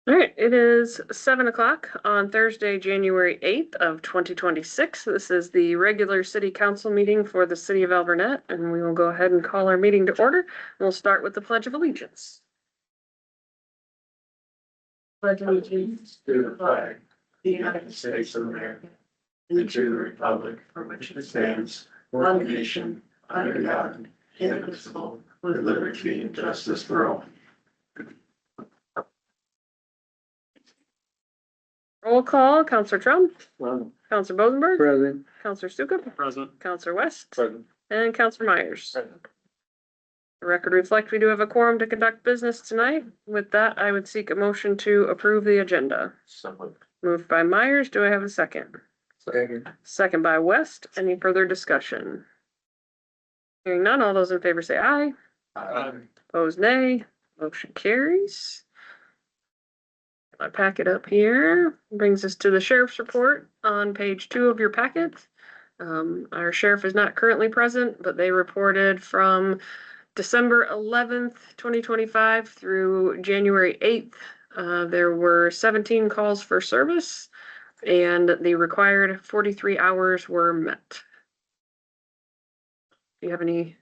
All right, it is 7 o'clock on Thursday, January 8th of 2026. This is the regular city council meeting for the city of Alburnett, and we will go ahead and call our meeting to order. We'll start with the Pledge of Allegiance. Pledge allegiance to the flag, the United States of America, and to the republic for which it stands, one nation, under God, indivisible, with liberty and justice for all. Roll call, Councilor Trump, Present. Councilor Bozenberg, Present. Councilor Stuka, Present. Councilor West, Present. and Councilor Myers. Present. The record reflects we do have a quorum to conduct business tonight. With that, I would seek a motion to approve the agenda. Moved by Myers. Do I have a second? Second. Second by West. Any further discussion? Hearing none, all those in favor say aye. Aye. Opposed, nay. Motion carries. My packet up here brings us to the sheriff's report on page 2 of your packet. Our sheriff is not currently present, but they reported from December 11th, 2025 through January 8th. There were 17 calls for service and the required 43 hours were met. Do you have any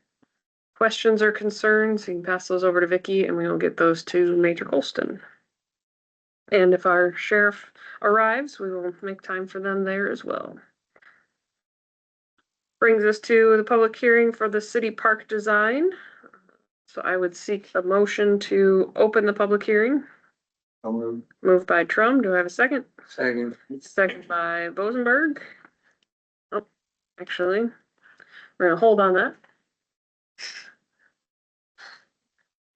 questions or concerns? You can pass those over to Vicki and we will get those to Major Colston. And if our sheriff arrives, we will make time for them there as well. Brings us to the public hearing for the city park design. So I would seek a motion to open the public hearing. I'll move. Moved by Trum. Do I have a second? Second. Second by Bozenberg. Oh, actually, we're gonna hold on that.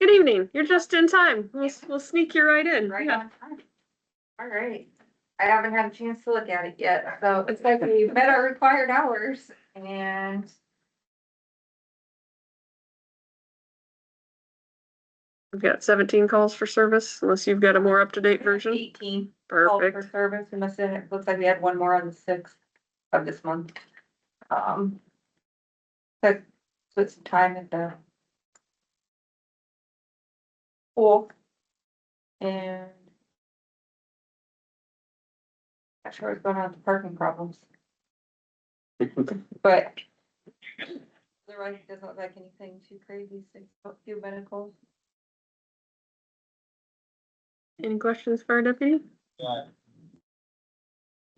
Good evening. You're just in time. We'll sneak you right in. Right Yeah. on time. All right. I haven't had a chance to look at it yet, so it's like we met our required hours and We've got 17 calls for service, unless you've got a more up-to-date version. 18 called for Perfect. service, unless then it looks like we had one more on the 6th of this month. So split some time at the pool and not sure what's going on with the parking problems. But otherwise, it doesn't look like anything too crazy, so a few medicals. Any questions for our deputy? Yeah.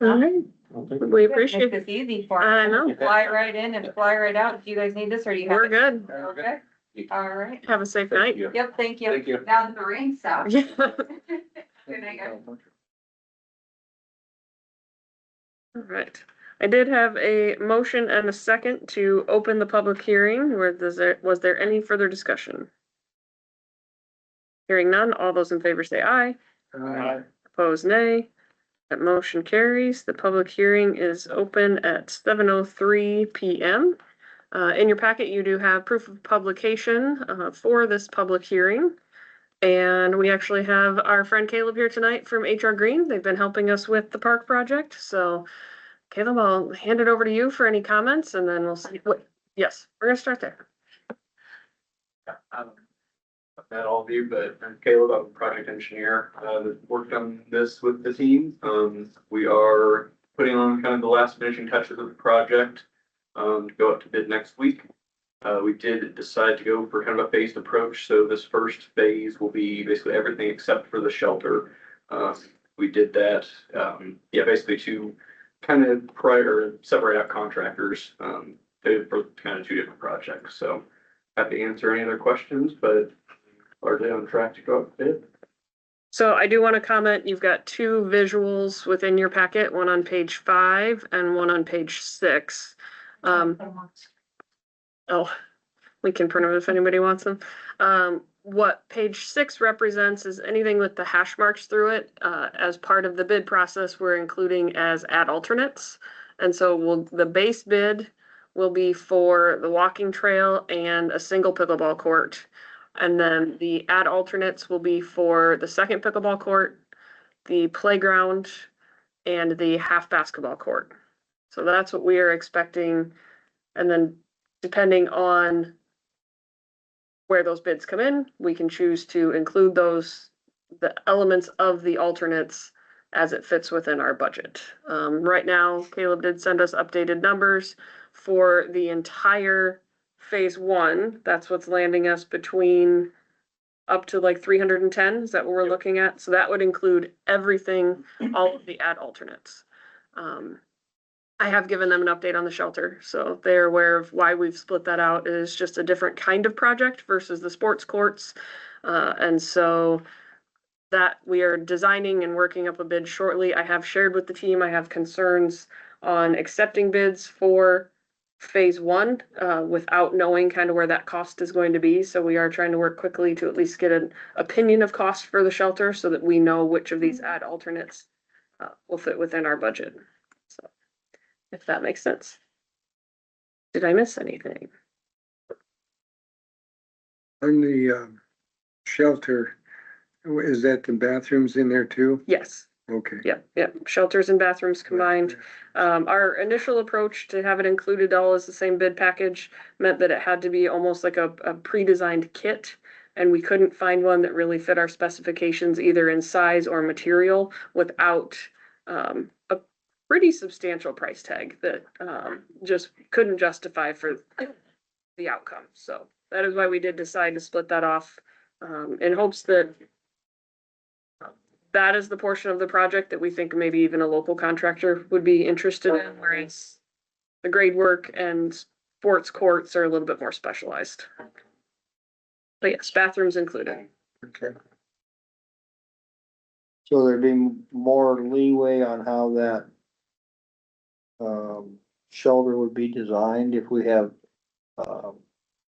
All right, we appreciate Makes it. this easy for me. I know. Fly right in and fly right out. Do you guys need this or do you have We're it? good. Okay, all right. Have a safe night. Yep, thank you. Thank you. Now that the rain stops. Yeah. Good night, guys. All right. I did have a motion and a second to open the public hearing. Was there any further discussion? Hearing none, all those in favor say aye. Aye. Opposed, nay. That motion carries. The public hearing is open at 7:03 p.m. In your packet, you do have proof of publication for this public hearing. And we actually have our friend Caleb here tonight from HR Green. They've been helping us with the park project. So Caleb, I'll hand it over to you for any comments and then we'll see what, yes, we're gonna start there. I've met all of you, but I'm Caleb, I'm a project engineer, that worked on this with the team. We are putting on kind of the last finishing touches of the project, to go up to bid next week. We did decide to go for kind of a phased approach, so this first phase will be basically everything except for the shelter. We did that, basically to kind of separate out contractors, for kind of two different projects, so happy to answer any other questions, but largely on track to go up to bid. So I do want to comment, you've got two visuals within your packet, one on page 5 and one on page 6. Oh, we can print them if anybody wants them. What page 6 represents is anything with the hash marks through it. As part of the bid process, we're including as add alternates. And so the base bid will be for the walking trail and a single pickleball court. And then the add alternates will be for the second pickleball court, the playground, and the half basketball court. So that's what we are expecting. And then depending on where those bids come in, we can choose to include those the elements of the alternates as it fits within our budget. Right now, Caleb did send us updated numbers for the entire phase one. That's what's landing us between up to like 310. Is that what we're looking at? So that would include everything, all of the ad alternates. I have given them an update on the shelter, so they're aware of why we've split that out. It is just a different kind of project versus the sports courts. And so that we are designing and working up a bid shortly. I have shared with the team, I have concerns on accepting bids for phase one without knowing kind of where that cost is going to be. So we are trying to work quickly to at least get an opinion of cost for the shelter so that we know which of these ad alternates will fit within our budget. So if that makes sense. Did I miss anything? On the shelter, is that the bathrooms in there too? Yes. Okay. Yep. Shelters and bathrooms combined. Our initial approach to have it included all as the same bid package meant that it had to be almost like a pre-designed kit. And we couldn't find one that really fit our specifications either in size or material without a pretty substantial price tag that just couldn't justify for the outcome. So that is why we did decide to split that off in hopes that that is the portion of the project that we think maybe even a local contractor would be interested in, whereas the grade work and sports courts are a little bit more specialized. But yes, bathrooms included. Okay. So there'd be more leeway on how that shelter would be designed if we have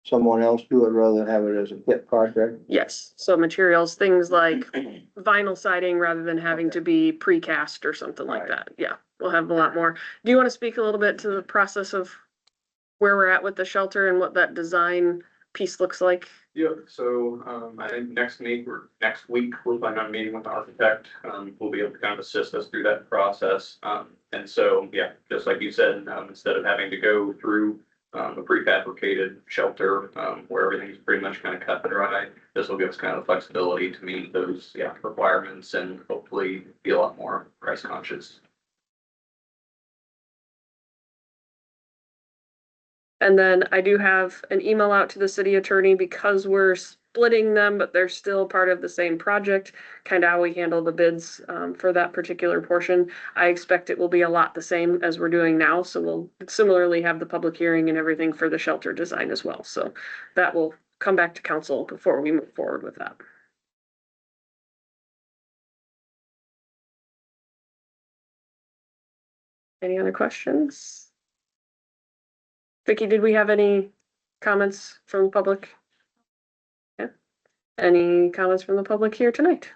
someone else do it rather than have it as a kit project. Yes, so materials, things like vinyl siding rather than having to be precast or something like that. Yeah, we'll have a lot more. Do you want to speak a little bit to the process of where we're at with the shelter and what that design piece looks like? Yeah, so, I think next week, we're planning on meeting with the architect. We'll be able to kind of assist us through that process. And so, yeah, just like you said, instead of having to go through a prefabricated shelter, where everything's pretty much kind of cut and dry, this will give us kind of the flexibility to meet those, requirements and hopefully be a lot more price conscious. And then I do have an email out to the city attorney because we're splitting them, but they're still part of the same project, kind of how we handle the bids for that particular portion. I expect it will be a lot the same as we're doing now. So we'll similarly have the public hearing and everything for the shelter design as well. So that will come back to council before we move forward with that. Any other questions? Vicky, did we have any comments from the public? Yeah. Any comments from the public here tonight?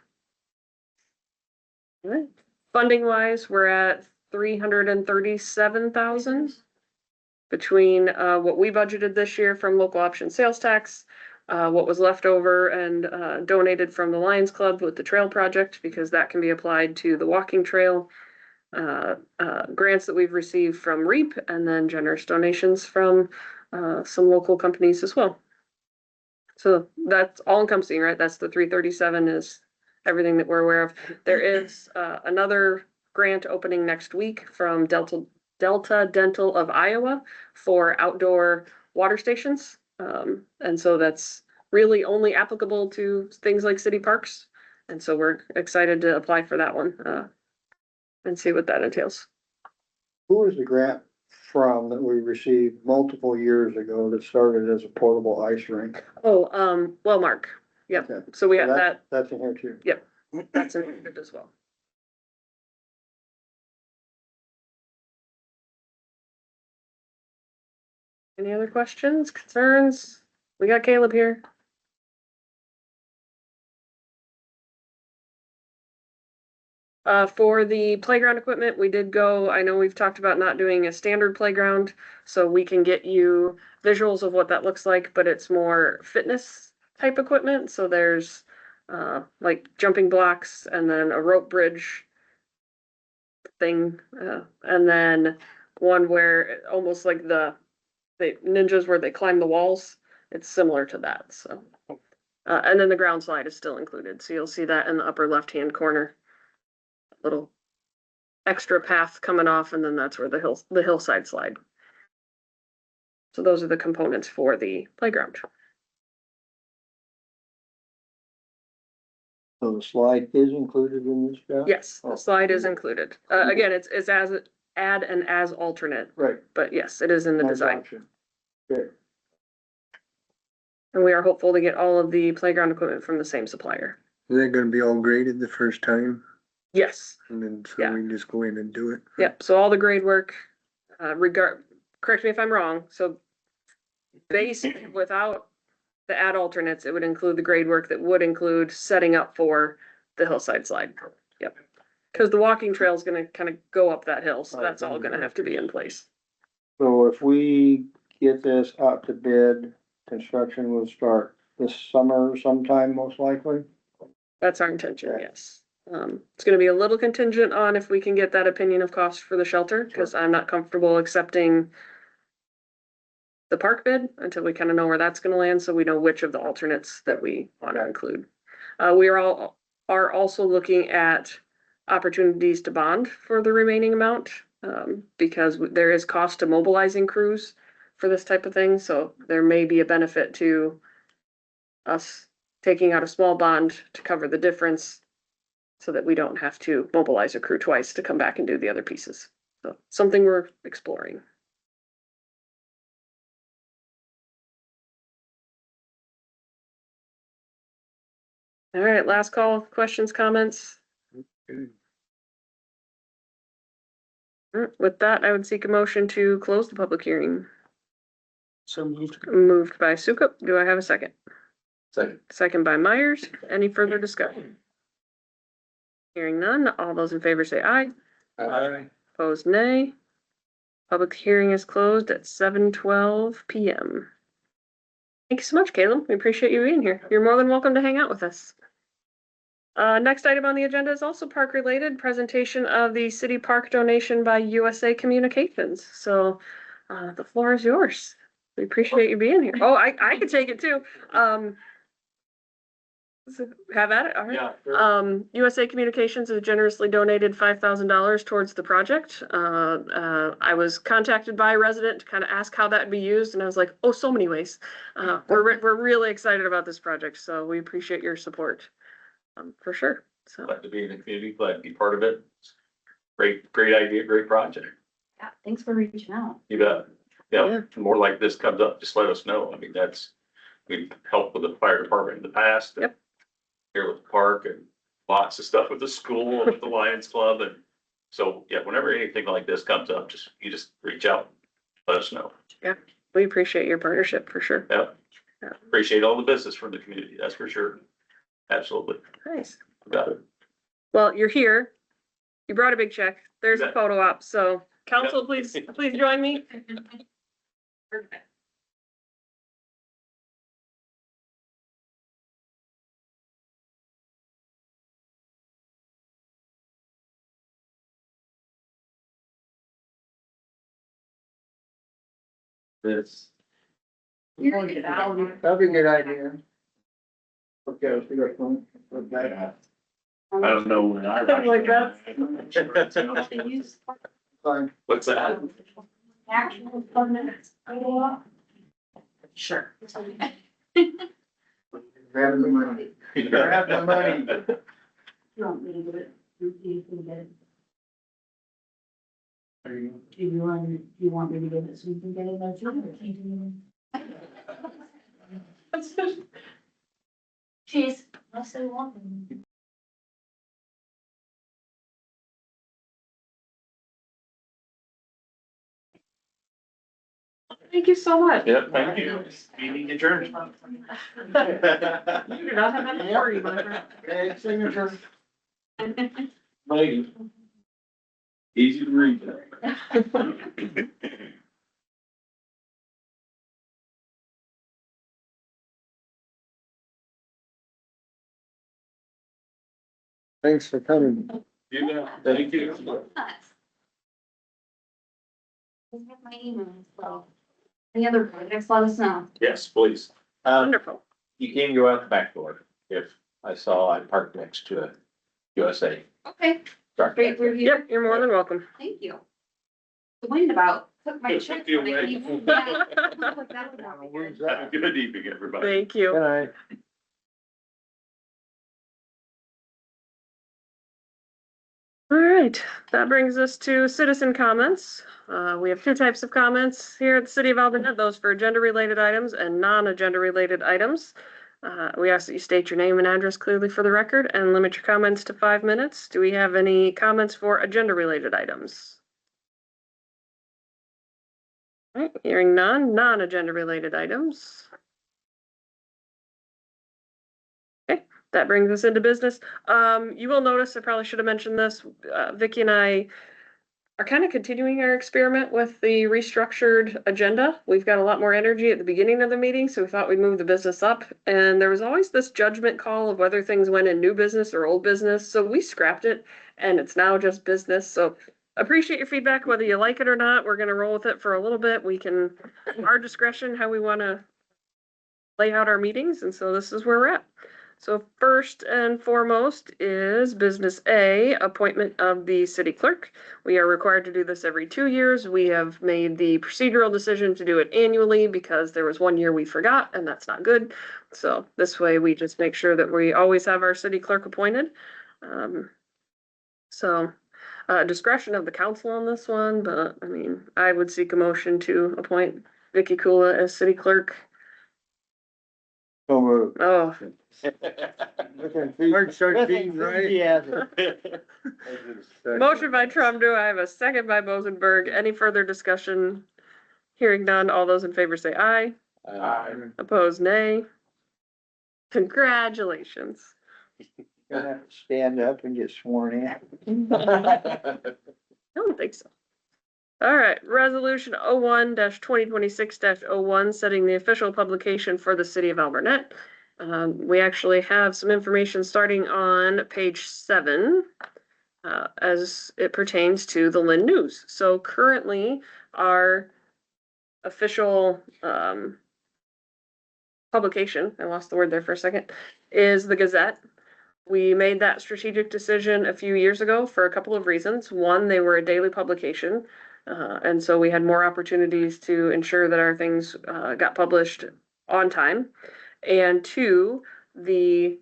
All right. Funding wise, we're at 337,000 between what we budgeted this year from local option sales tax, what was left over and donated from the Lions Club with the trail project, because that can be applied to the walking trail. Grants that we've received from REAP, and then generous donations from some local companies as well. So that's all encompassing, right? That's the 337 is everything that we're aware of. There is another grant opening next week from Delta Dental of Iowa for outdoor water stations. And so that's really only applicable to things like city parks. And so we're excited to apply for that one. And see what that entails. Who was the grant from that we received multiple years ago that started as a portable ice rink? Oh, Wellmark. Yep. Okay. So we have that. That's in here too. Yep. That's included as well. Any other questions, concerns? We got Caleb here. For the playground equipment, we did go, I know we've talked about not doing a standard playground, so we can get you visuals of what that looks like, but it's more fitness type equipment. So there's like jumping blocks and then a rope bridge thing, and then one where almost like the ninjas where they climb the walls. It's similar to that. So And then the ground slide is still included, so you'll see that in the upper left-hand corner. Little extra path coming off, and then that's where the hillside slide. So those are the components for the playground. So the slide is included in this job? Yes, the slide is included. Again, it's as add and as alternate, Right. but yes, it is in the No design. option. Good. And we are hopeful to get all of the playground equipment from the same supplier. Is that gonna be all graded the first time? Yes, And then so Yeah. we can just go in and do it? yep, so all the grade work, correct me if I'm wrong, so base without the add alternates, it would include the grade work that would include setting up for the hillside slide. Yep. Cause the walking trail is gonna kind of go up that hill, so that's all gonna have to be in place. So if we get this out to bid, construction will start this summer sometime, most likely? That's our intention, Okay. yes. It's gonna be a little contingent on if we can get that opinion of cost for the shelter, cause I'm not comfortable accepting the park bid until we kind of know where that's gonna land, so we know which of the alternates that we want to include. We are also looking at opportunities to bond for the remaining amount, because there is cost to mobilizing crews for this type of thing, so there may be a benefit to us taking out a small bond to cover the difference so that we don't have to mobilize a crew twice to come back and do the other pieces. So something we're exploring. All right, last call, questions, comments? Good. With that, I would seek a motion to close the public hearing. So moved. Moved by Sukup. Do I have a second? Second. Second by Myers. Any further discussion? Hearing none. All those in favor say aye. Aye. Opposed, nay. Public hearing is closed at 7:12 PM. Thank you so much, Caleb. We appreciate you being here. You're more than welcome to hang out with us. Next item on the agenda is also park related, presentation of the city park donation by USA Communications. So, the floor is yours. We appreciate you being here. Oh, I could take it too. So have at it. All right. Yeah. USA Communications has generously donated $5,000 towards the project. I was contacted by a resident to kind of ask how that would be used, and I was like, oh, so many ways. We're really excited about this project, so we appreciate your support. For sure. So Glad to be in the community, glad to be part of it. Great idea, great project. Yeah, thanks for reaching out. You bet. Yeah. Yeah, more like this comes up, just let us know. I mean, we've helped with the fire department in the past. Yep. Here with the park and lots of stuff with the school, with the Lions Club. And so, yeah, whenever anything like this comes up, you just reach out, let us know. we appreciate your partnership for sure. Yeah. Yeah. Appreciate all the business from the community, that's for sure. Absolutely. Nice. Got it. Well, you're here. You brought a big check. There's a Yeah. photo op. So council, please join me. Perfect. This. You're good out. That'd be a good idea. Okay, let's do it. Okay. I don't know when I. Like that. Fine. What's that? Actual permits. Sure. Grab the money. Grab the money. You want me to do it? You can get it. Are you- Do you want me to get it so you can get it? No, you can. Cheese, unless they want them. Thank you so much. Yeah, thank you. Meeting adjourned. You do not have that to worry about. Okay, signature. Lady. Easy to read. Thanks for coming. You know, thank you. My email, so. Any other projects, let us know. Yes, please. Wonderful. You can go out the back door if I saw I parked next to a USA. Okay, truck straight back through there. here. Yep, you're more than welcome. Thank you. The wind about took my Took chips. you when I away. came in. Yeah. Like, that would not be good. Have a good evening, everybody. Thank you. Good night. All right, that brings us to citizen comments. We have two types of comments here at the City of Alburnett, those for agenda-related items and non-agenda-related items. We ask that you state your name and address clearly for the record and limit your comments to 5 minutes. Do we have any comments for agenda-related items? All right, hearing none, non-agenda-related items. Okay, that brings us into business. You will notice, I probably should have mentioned this, Vicky and I are kind of continuing our experiment with the restructured agenda. We've got a lot more energy at the beginning of the meeting, so we thought we'd move the business up. And there was always this judgment call of whether things went in new business or old business, so we scrapped it, and it's now just business. So appreciate your feedback, whether you like it or not. We're gonna roll with it for a little bit. We can, our discretion, how we wanna lay out our meetings, and so this is where we're at. So first and foremost is business A, appointment of the city clerk. We are required to do this every 2 years. We have made the procedural decision to do it annually because there was 1 year we forgot, and that's not good. So this way we just make sure that we always have our city clerk appointed. Discretion of the council on this one, but I mean, I would seek a motion to appoint Vicky Kula as city clerk. So moved. Oh, Heart starts beating, right? motion by Trumdo, I have a second by Bozenberg. Any further discussion? Hearing none, all those in favor say aye. Opposed, nay. Congratulations. Gonna have to stand up and get sworn in. I don't think so. All right, resolution 01-2026-01, setting the official publication for the city of Alburnett. We actually have some information starting on page 7. As it pertains to the Lynn News. So currently, our official publication, I lost the word there for a second, is the Gazette. We made that strategic decision a few years ago for a couple of reasons. One, they were a daily publication, and so we had more opportunities to ensure that our things got published on time. And two, the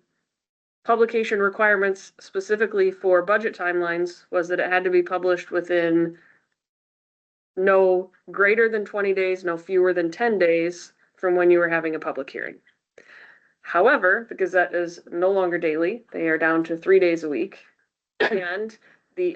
publication requirements specifically for budget timelines was that it had to be published within no greater than 20 days, no fewer than 10 days from when you were having a public hearing. However, the Gazette is no longer daily. They are down to 3 days a week. And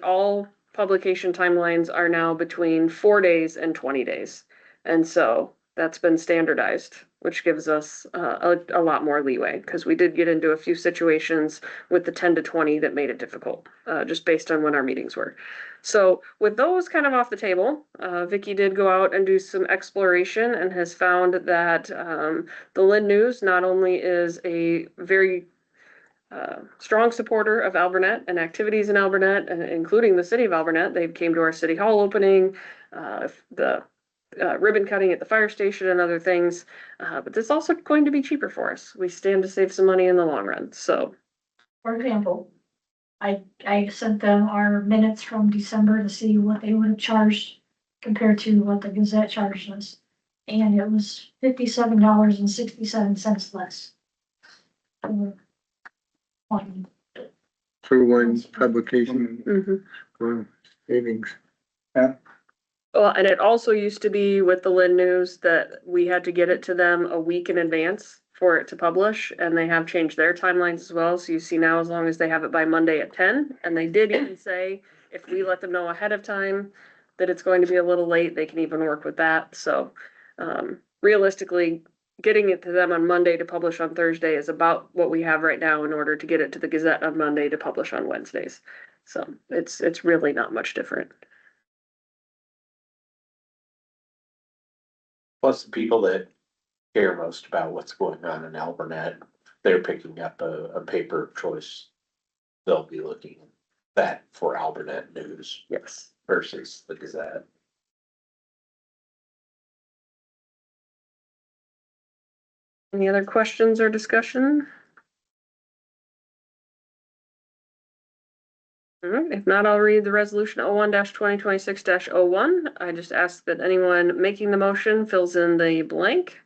all publication timelines are now between 4 days and 20 days. And so that's been standardized, which gives us a lot more leeway, because we did get into a few situations with the 10 to 20 that made it difficult, just based on when our meetings were. So with those kind of off the table, Vicky did go out and do some exploration and has found that the Lynn News not only is a very strong supporter of Alburnett and activities in Alburnett, including the city of Alburnett. They came to our city hall opening, the ribbon cutting at the fire station and other things. But this is also going to be cheaper for us. We stand to save some money in the long run. So, For example, I sent them our minutes from December to see what they would have charged compared to what the Gazette charged us. And it was $57.67 less. For one publication, mhm. one savings. Well, and it also used to be with the Lynn News that we had to get it to them a week in advance for it to publish, and they have changed their timelines as well. So you see now, as long as they have it by Monday at 10, and they did even say if we let them know ahead of time that it's going to be a little late, they can even work with that. So realistically, getting it to them on Monday to publish on Thursday is about what we have right now in order to get it to the Gazette on Monday to publish on Wednesdays. So it's really not much different. Plus the people that care most about what's going on in Alburnett, they're picking up a paper of choice. They'll be looking at that for Alburnett news Yes. versus the Gazette. Any other questions or discussion? All right, if not, I'll read the resolution 01-2026-01. I just ask that anyone making the motion fills in the blank.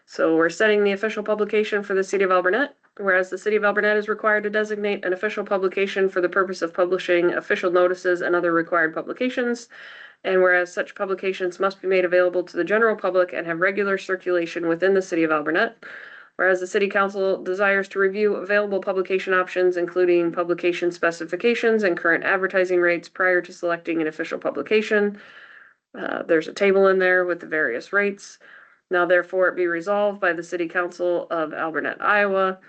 So we're setting the official publication for the city of Alburnett. Whereas the city of Alburnett is required to designate an official publication for the purpose of publishing official notices and other required publications. And whereas such publications must be made available to the general public and have regular circulation within the city of Alburnett. Whereas the city council desires to review available publication options, including publication specifications and current advertising rates prior to selecting an official publication. There's a table in there with the various rates. Now therefore it be resolved by the city council of Alburnett, Iowa,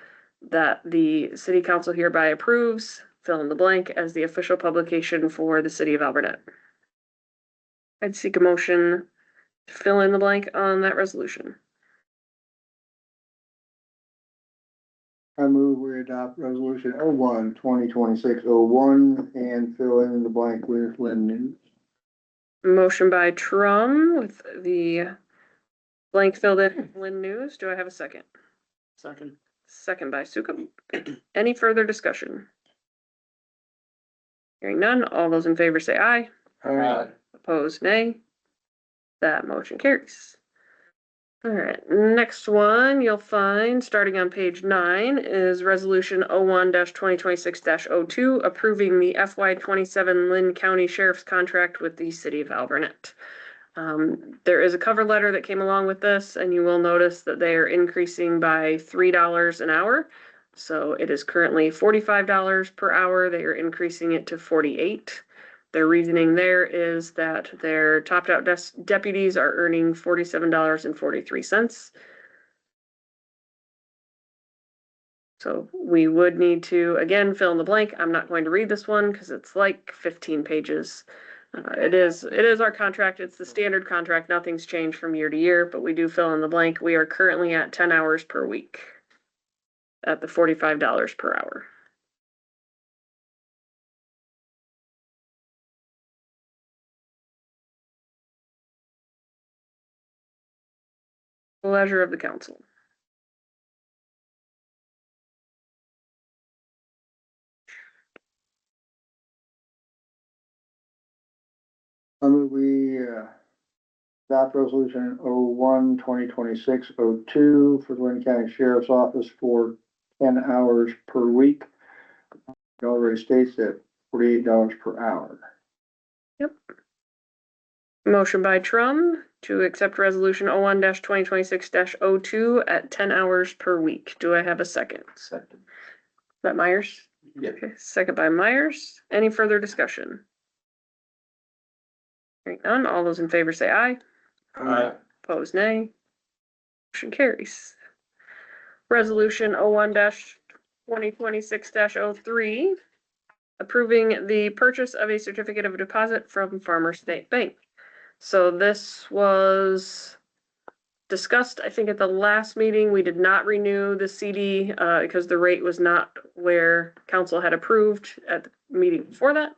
that the city council hereby approves, fill in the blank, as the official publication for the city of Alburnett. I'd seek a motion to fill in the blank on that resolution. I move we adopt resolution 01-2026-01 and fill in the blank with Lynn News. Motion by Trum with the blank filled in Lynn News. Do I have a second? Second. Second by Sukum. Any further discussion? Hearing none, all those in favor say aye. Opposed, nay. That motion carries. All right, next one you'll find, starting on page 9, is resolution 01-2026-02, approving the FY27 Lynn County Sheriff's contract with the city of Alburnett. There is a cover letter that came along with this, and you will notice that they are increasing by $3 an hour. So it is currently $45 per hour. They are increasing it to $48. Their reasoning there is that their topped out deputies are earning $47.43. So we would need to, again, fill in the blank. I'm not going to read this one because it's like 15 pages. It is our contract. It's the standard contract. Nothing's changed from year to year, but we do fill in the blank. We are currently at 10 hours per week at the $45 per hour. Pleasure of the council. I move we adopt resolution 01-2026-02 for the Lynn County Sheriff's Office for 10 hours per week. It already states that $48 per hour. Yep. Motion by Trum to accept resolution 01-2026-02 at 10 hours per week. Do I have a second? Second. Is that Myers? Yeah. Okay, second by Myers. Any further discussion? Hearing none, all those in favor say aye. Aye. Opposed, nay. Motion carries. Resolution 01-2026-03, approving the purchase of a certificate of deposit from Farmer State Bank. So this was discussed, I think, at the last meeting. We did not renew the CD because the rate was not where council had approved at the meeting before that.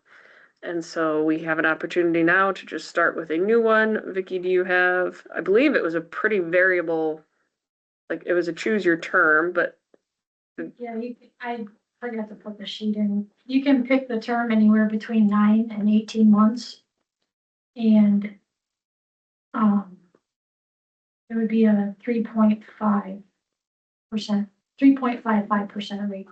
And so we have an opportunity now to just start with a new one. Vicky, do you have, I believe it was a pretty variable, like it was a choose your term, but Yeah, I forgot to put the sheet in. You can pick the term anywhere between 9 and 18 months. And, it would be a 3.5%, 3.55% rate.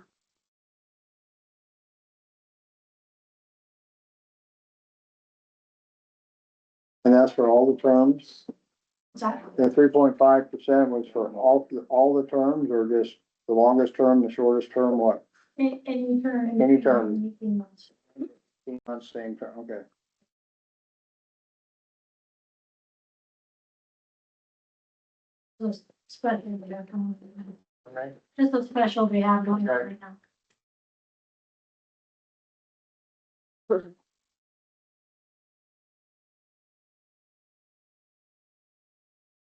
And that's for all the terms. Is that, The 3.5% was for all the terms, or just the longest term, the shortest term, what? any term? Any term. 18 months. 18 months, same term, okay. Those special they have going on. Okay. Just a special they have going on right now.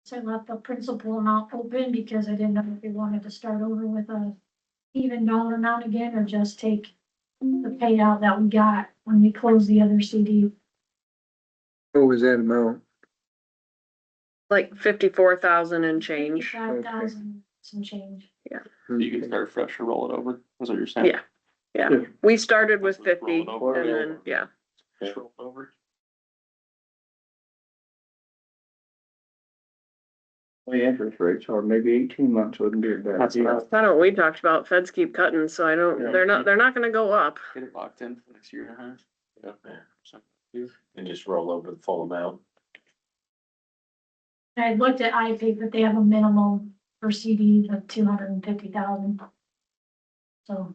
So I left the principal amount open because I didn't know if they wanted to start over with a even dollar amount again, or just take the payout that we got when we closed the other CD. What was that amount? like 54,000 and change. 55,000. some change. You can start fresh or roll it over, is what you're saying? Yeah. Yeah, we started with Just roll 50 it over. and then, yeah. Just roll it over. The interest rates are maybe 18 months wouldn't be a bad That's what I deal. was, Kind of what we talked about. Feds keep cutting, so I don't, Yeah. they're not gonna go up. get it locked in for the next year and a half. Yeah. And just roll over the full amount. I looked at iPay, but they have a minimum for CDs of 250,000. So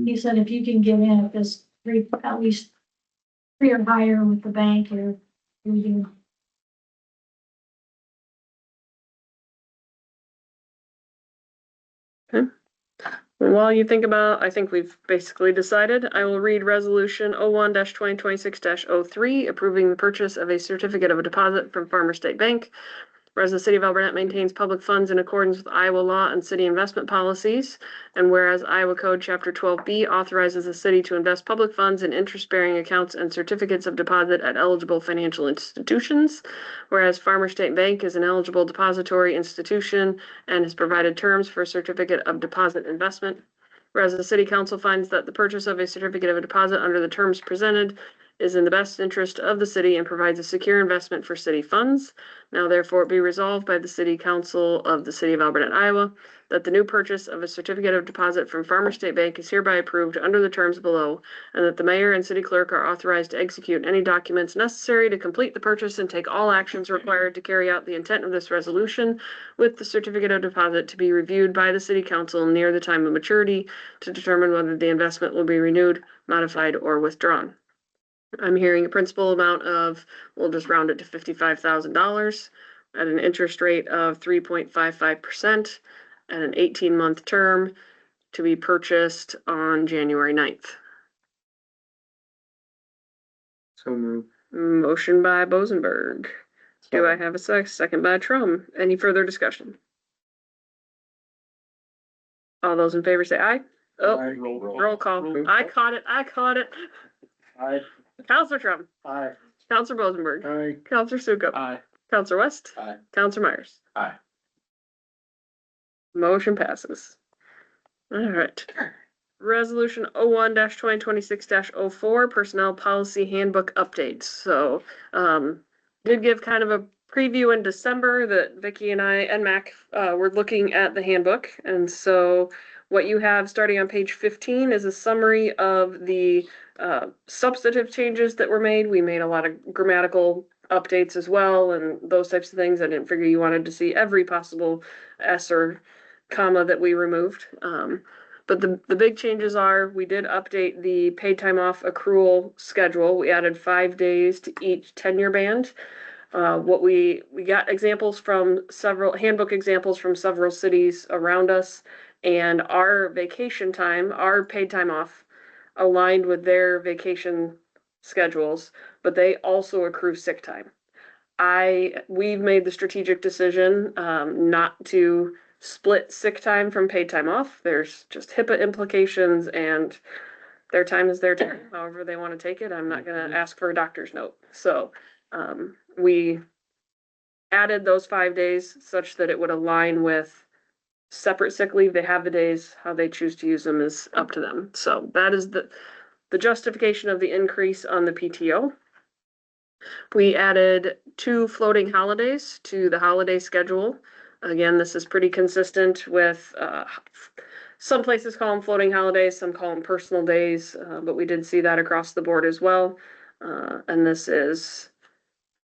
he said if you can get in at this three, at least 3 or higher with the bank, you're doing. While you think about, I think we've basically decided, I will read resolution 01-2026-03, approving the purchase of a certificate of a deposit from Farmer State Bank. Whereas the city of Alburnett maintains public funds in accordance with Iowa law and city investment policies. And whereas Iowa Code Chapter 12B authorizes the city to invest public funds in interest-bearing accounts and certificates of deposit at eligible financial institutions. Whereas Farmer State Bank is an eligible depository institution and has provided terms for a certificate of deposit investment. Whereas the city council finds that the purchase of a certificate of a deposit under the terms presented is in the best interest of the city and provides a secure investment for city funds. Now therefore be resolved by the City Council of the City of Alburnett, Iowa, that the new purchase of a certificate of deposit from Farmer State Bank is hereby approved under the terms below, and that the mayor and city clerk are authorized to execute any documents necessary to complete the purchase and take all actions required to carry out the intent of this resolution, with the certificate of deposit to be reviewed by the City Council near the time of maturity to determine whether the investment will be renewed, modified, or withdrawn. I'm hearing a principal amount of, we'll just round it to $55,000 at an interest rate of 3.55% and an 18-month term to be purchased on January 9th. So moved. Motion by Bozenberg. Do I have a second by Trum? Any further discussion? All those in favor say aye. Oh, Aye. roll call. I caught it. Aye. Counselor Trum. Aye. Counselor Bozenberg. Aye. Counselor Sukup. Aye. Counselor West. Aye. Counselor Myers. Aye. Motion passes. All right. Resolution 01-2026-04, Personnel Policy Handbook Updates. So, did give kind of a preview in December that Vicky and I and Mac were looking at the handbook. And so what you have starting on page 15 is a summary of the substantive changes that were made. We made a lot of grammatical updates as well and those types of things. I didn't figure you wanted to see every possible S or comma that we removed. But the big changes are, we did update the paid time off accrual schedule. We added 5 days to each tenure band. We got examples from several handbook examples from several cities around us, and our vacation time, our paid time off, aligned with their vacation schedules, but they also accrue sick time. We've made the strategic decision not to split sick time from paid time off. There's just HIPAA implications, and their time is their time, however they want to take it. I'm not going to ask for a doctor's note. So we added those 5 days such that it would align with separate sick leave. They have the days, how they choose to use them is up to them. So that is the justification of the increase on the PTO. We added 2 floating holidays to the holiday schedule. Again, this is pretty consistent with some places call them floating holidays, some call them personal days, but we did see that across the board as well. And this is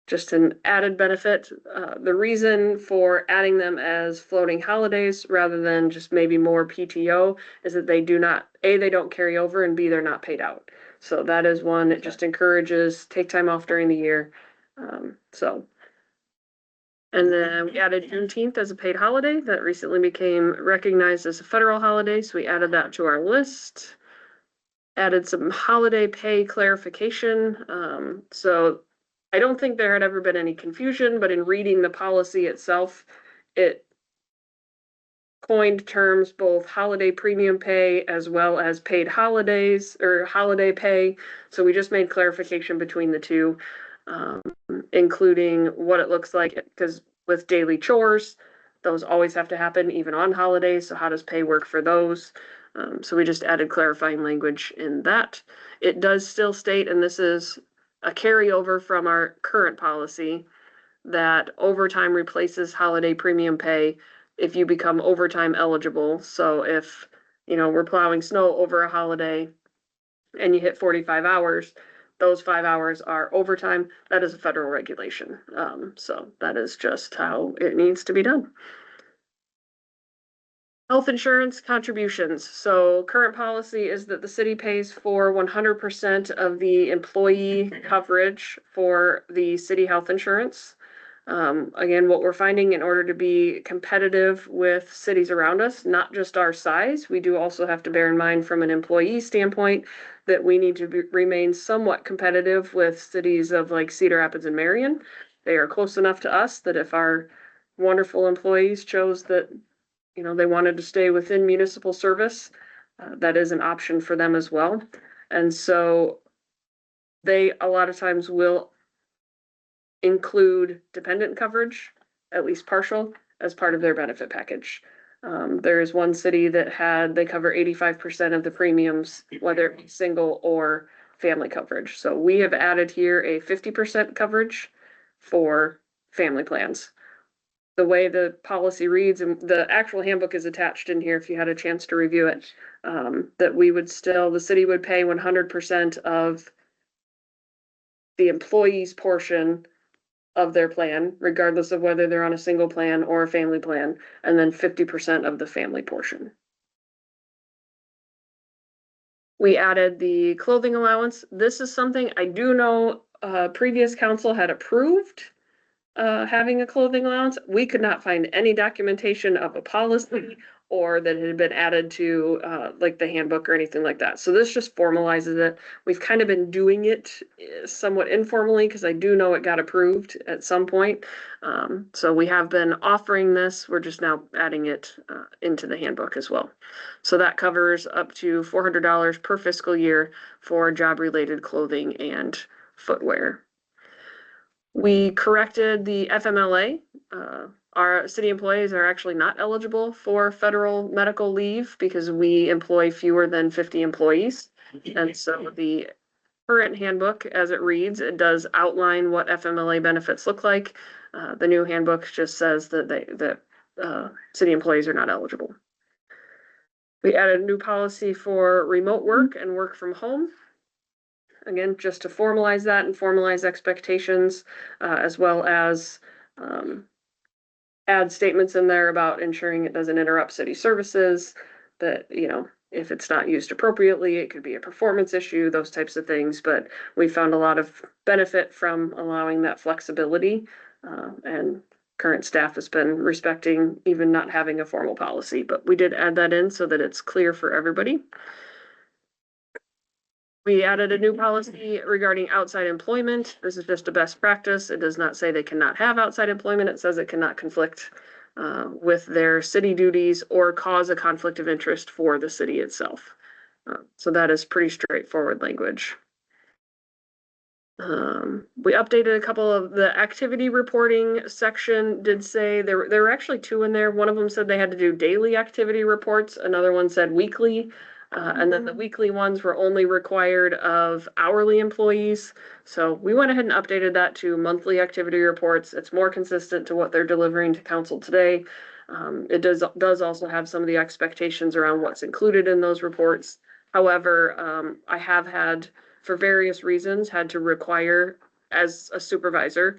just an added benefit. The reason for adding them as floating holidays rather than just maybe more PTO is that they do not, A, they don't carry over, and B, they're not paid out. So that is one. It just encourages take time off during the year. And then we added Juneteenth as a paid holiday that recently became recognized as a federal holiday. So we added that to our list. Added some holiday pay clarification. So I don't think there had ever been any confusion, but in reading the policy itself, it coined terms both holiday premium pay as well as paid holidays or holiday pay. So we just made clarification between the two. Including what it looks like, because with daily chores, Those always have to happen even on holidays. So how does pay work for those? So we just added clarifying language in that. It does still state, and this is a carryover from our current policy, that overtime replaces holiday premium pay if you become overtime eligible. So if, we're plowing snow over a holiday and you hit 45 hours, those 5 hours are overtime. That is a federal regulation. So that is just how it needs to be done. Health insurance contributions. So current policy is that the city pays for 100% of the employee coverage for the city health insurance. Again, what we're finding, in order to be competitive with cities around us, not just our size, we do also have to bear in mind from an employee standpoint that we need to remain somewhat competitive with cities of like Cedar Rapids and Marion. They are close enough to us that if our wonderful employees chose that, they wanted to stay within municipal service, that is an option for them as well. And so they a lot of times will include dependent coverage, at least partial, as part of their benefit package. There is one city that they cover 85% of the premiums, whether it be single or family coverage. So we have added here a 50% coverage for family plans. The way the policy reads, and the actual handbook is attached in here if you had a chance to review it, that the city would pay 100% of the employee's portion of their plan, regardless of whether they're on a single plan or a family plan, and then 50% of the family portion. We added the clothing allowance. This is something I do know previous council had approved, having a clothing allowance. We could not find any documentation of a policy or that it had been added to like the handbook or anything like that. So this just formalizes it. We've kind of been doing it somewhat informally because I do know it got approved at some point. So we have been offering this. We're just now adding it into the handbook as well. So that covers up to $400 per fiscal year for job-related clothing and footwear. We corrected the FMLA. Our city employees are actually not eligible for federal medical leave because we employ fewer than 50 employees. And so the current handbook, as it reads, it does outline what FMLA benefits look like. The new handbook just says that city employees are not eligible. We added a new policy for remote work and work from home. Again, just to formalize that and formalize expectations, as well as add statements in there about ensuring it doesn't interrupt city services, that, if it's not used appropriately, it could be a performance issue, those types of things. But we found a lot of benefit from allowing that flexibility, and current staff has been respecting even not having a formal policy, but we did add that in so that it's clear for everybody. We added a new policy regarding outside employment. This is just a best practice. It does not say they cannot have outside employment. It says it cannot conflict with their city duties or cause a conflict of interest for the city itself. So that is pretty straightforward language. We updated a couple of the activity reporting section. Did say there were actually two in there. One of them said they had to do daily activity reports. Another one said weekly. And then the weekly ones were only required of hourly employees. So we went ahead and updated that to monthly activity reports. It's more consistent to what they're delivering to council today. It does also have some of the expectations around what's included in those reports. However, I have had, for various reasons, had to require, as a supervisor,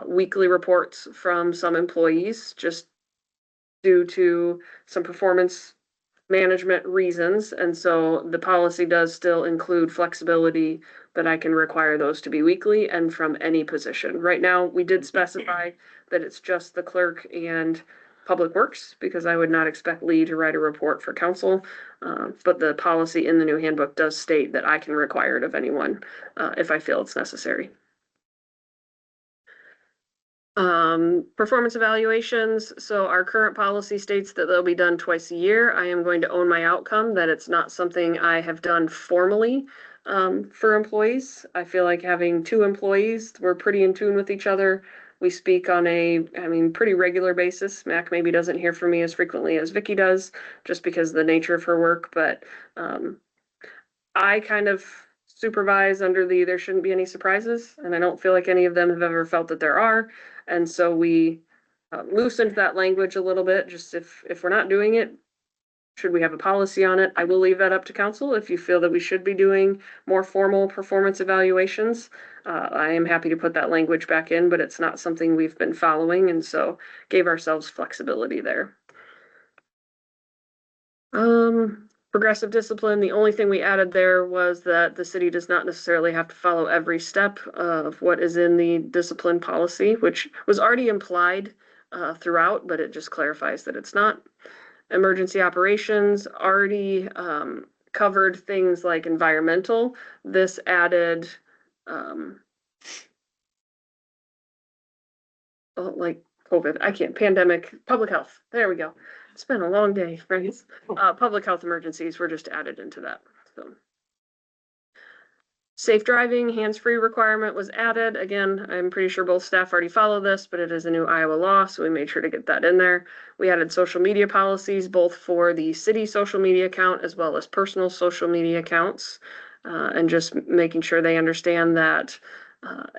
weekly reports from some employees just due to some performance management reasons. And so the policy does still include flexibility that I can require those to be weekly and from any position. Right now, we did specify that it's just the clerk and public works because I would not expect Lee to write a report for council. But the policy in the new handbook does state that I can require it of anyone if I feel it's necessary. Performance evaluations. So our current policy states that they'll be done twice a year. I am going to own my outcome, that it's not something I have done formally for employees. I feel like having two employees, we're pretty in tune with each other. We speak on pretty regular basis. Mac maybe doesn't hear from me as frequently as Vicky does, just because of the nature of her work, but, I kind of supervise under there shouldn't be any surprises, and I don't feel like any of them have ever felt that there are. And so we loosened that language a little bit, just if we're not doing it, should we have a policy on it? I will leave that up to council. If you feel that we should be doing more formal performance evaluations, I am happy to put that language back in, but it's not something we've been following, and so gave ourselves flexibility there. Progressive discipline, the only thing we added there was that the city does not necessarily have to follow every step of what is in the discipline policy, which was already implied throughout, but it just clarifies that it's not. Emergency operations already covered things like environmental. This added like COVID, pandemic, public health. There we go. It's been a long day, friends. Public health emergencies were just added into that. So, safe driving, hands-free requirement was added. Again, I'm pretty sure both staff already follow this, but it is a new Iowa law, so we made sure to get that in there. We added social media policies, both for the city social media account as well as personal social media accounts, and just making sure they understand that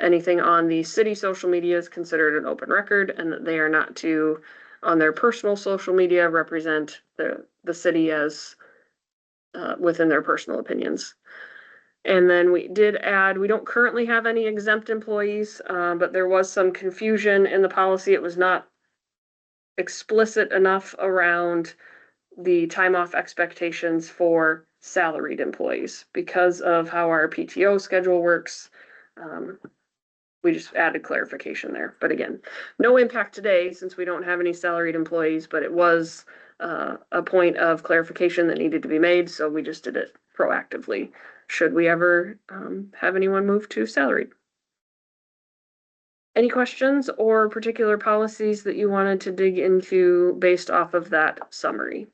anything on the city social media is considered an open record, and that they are not to, on their personal social media, represent the city as within their personal opinions. And then we did add, we don't currently have any exempt employees, but there was some confusion in the policy. It was not explicit enough around the time off expectations for salaried employees because of how our PTO schedule works. We just added clarification there, but again, no impact today since we don't have any salaried employees, but it was a point of clarification that needed to be made, so we just did it proactively should we ever have anyone move to salaried. Any questions or particular policies that you wanted to dig into based off of that summary?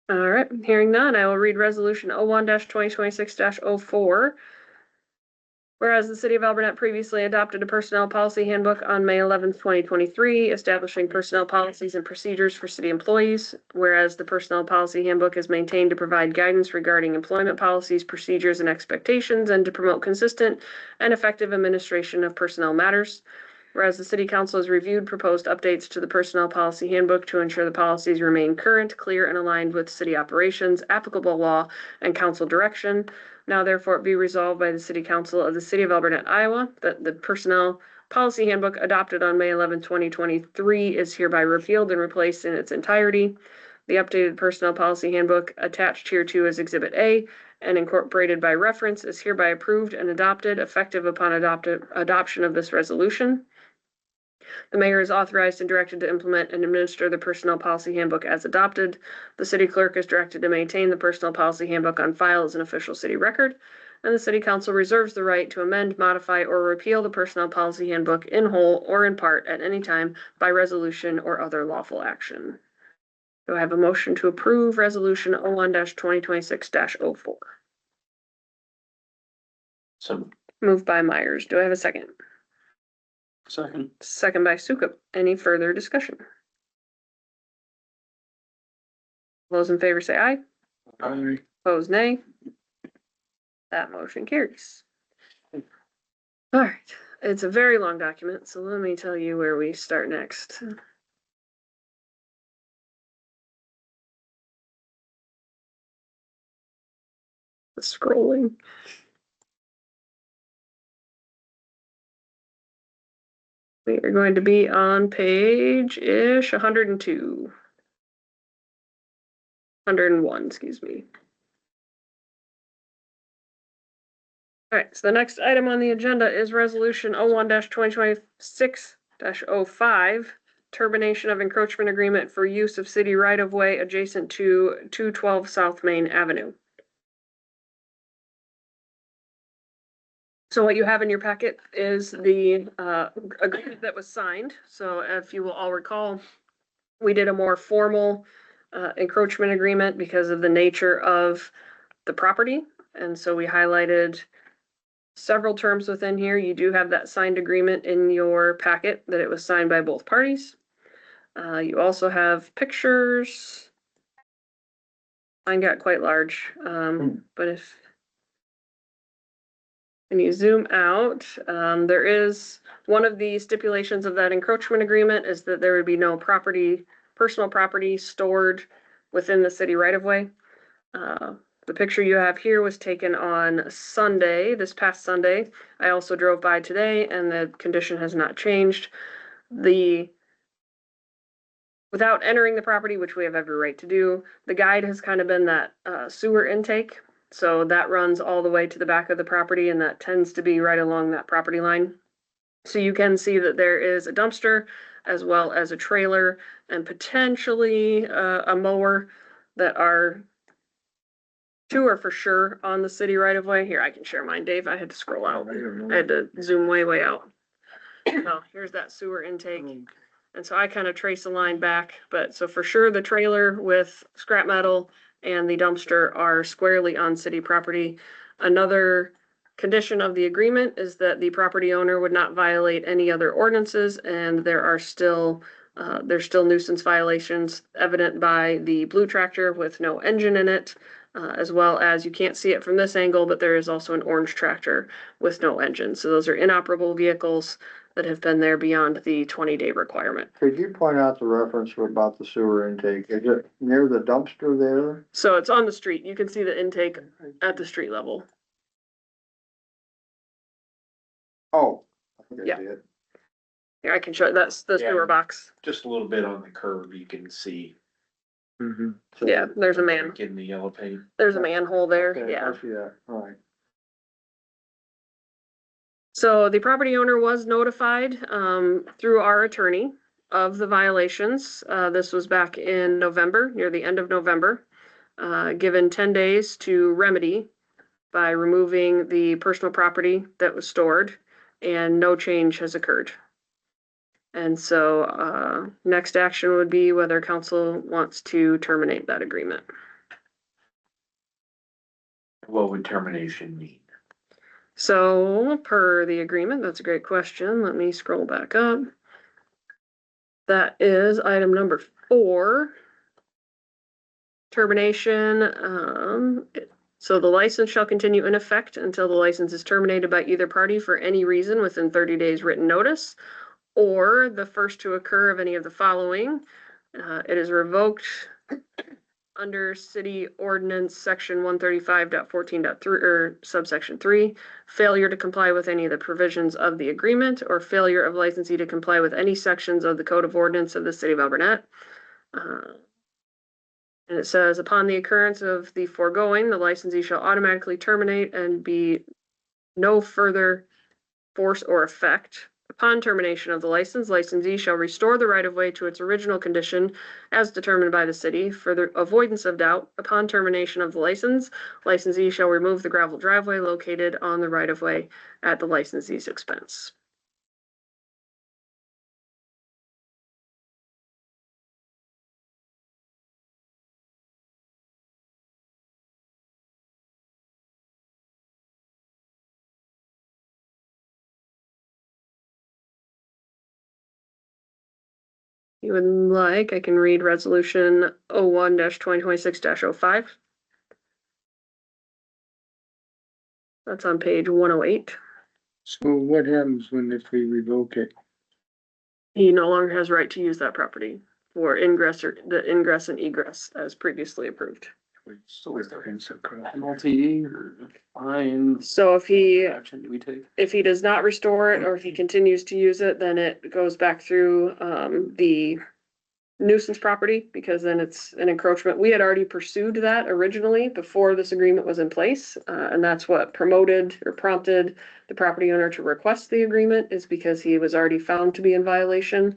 All right, hearing none, I will read resolution 01-2026-04. Whereas the city of Alburnett previously adopted a personnel policy handbook on May 11th, 2023, establishing personnel policies and procedures for city employees. Whereas the personnel policy handbook is maintained to provide guidance regarding employment policies, procedures, and expectations, and to promote consistent and effective administration of personnel matters. Whereas the city council has reviewed proposed updates to the personnel policy handbook to ensure the policies remain current, clear, and aligned with city operations, applicable law, and council direction. Now therefore be resolved by the city council of the city of Alburnett, Iowa, that the personnel policy handbook adopted on May 11, 2023 is hereby repealed and replaced in its entirety. The updated personnel policy handbook attached hereto as Exhibit A and incorporated by reference is hereby approved and adopted effective upon adoption of this resolution. The mayor is authorized and directed to implement and administer the personnel policy handbook as adopted. The city clerk is directed to maintain the personnel policy handbook on file as an official city record. And the city council reserves the right to amend, modify, or repeal the personnel policy handbook in whole or in part at any time by resolution or other lawful action. Do I have a motion to approve resolution 01-2026-04? So Moved by Myers. Do I have a second? second. Second by Sukup. Any further discussion? Those in favor say aye. Aye. Opposed, nay. That motion carries. All right, it's a very long document, so let me tell you where we start next. Scrolling. We are going to be on page-ish 102. 101, excuse me. All right, so the next item on the agenda is resolution 01-2026-05, termination of encroachment agreement for use of city right-of-way adjacent to 212 South Main Avenue. So what you have in your packet is the agreement that was signed. So if you will all recall, we did a more formal encroachment agreement because of the nature of the property. And so we highlighted several terms within here. You do have that signed agreement in your packet that it was signed by both parties. You also have pictures. Mine got quite large, but if and you zoom out, there is one of the stipulations of that encroachment agreement is that there would be no personal property stored within the city right of way. The picture you have here was taken on Sunday, this past Sunday. I also drove by today and the condition has not changed. Without entering the property, which we have every right to do, the guide has kind of been that sewer intake. So that runs all the way to the back of the property and that tends to be right along that property line. So you can see that there is a dumpster as well as a trailer and potentially a mower that are two are for sure on the city right of way. Here, I can share mine, Dave. I had to scroll out. I had to zoom way out. So here's that sewer intake. And so I kind of trace a line back, but so for sure the trailer with scrap metal and the dumpster are squarely on city property. Another condition of the agreement is that the property owner would not violate any other ordinances and there's still nuisance violations evident by the blue tractor with no engine in it, as well as you can't see it from this angle, but there is also an orange tractor with no engine. So those are inoperable vehicles that have been there beyond the 20-day requirement. Could you point out the reference about the sewer intake? Is it near the dumpster there? So it's on the street. You can see the intake at the street level. Oh. I think I Yeah. see it. Here, I can show, that's the Yeah. sewer box. Just a little bit on the curve, you can see. So- Yeah, there's a In the yellow paint. there's a manhole there, Okay, yeah. I see that, all right. So the property owner was notified through our attorney of the violations. This was back in November, near the end of November. Given 10 days to remedy by removing the personal property that was stored, and no change has occurred. And so next action would be whether council wants to terminate that agreement. What would termination mean? So per the agreement, that's a great question. Let me scroll back up. That is item number 4. Termination. So the license shall continue in effect until the license is terminated by either party for any reason within 30 days written notice, or the first to occur of any of the following. It is revoked under city ordinance section 135.14.3 or subsection 3, failure to comply with any of the provisions of the agreement or failure of licensee to comply with any sections of the code of ordinance of the city of Alburnett. And it says, upon the occurrence of the foregoing, the licensee shall automatically terminate and be no further force or effect. Upon termination of the license, licensee shall restore the right-of-way to its original condition as determined by the city. For the avoidance of doubt, upon termination of the license, licensee shall remove the gravel driveway located on the right-of-way at the licensee's expense. You would like, I can read resolution 01-2026-05. That's on page 108. So what happens if we revoke it? He no longer has right to use that property for ingress or the ingress and egress as previously approved. So is there penalty or fine? So if he Action do we take? does not restore it or if he continues to use it, then it goes back through the nuisance property, because then it's an encroachment. We had already pursued that originally before this agreement was in place, and that's what prompted the property owner to request the agreement, is because he was already found to be in violation.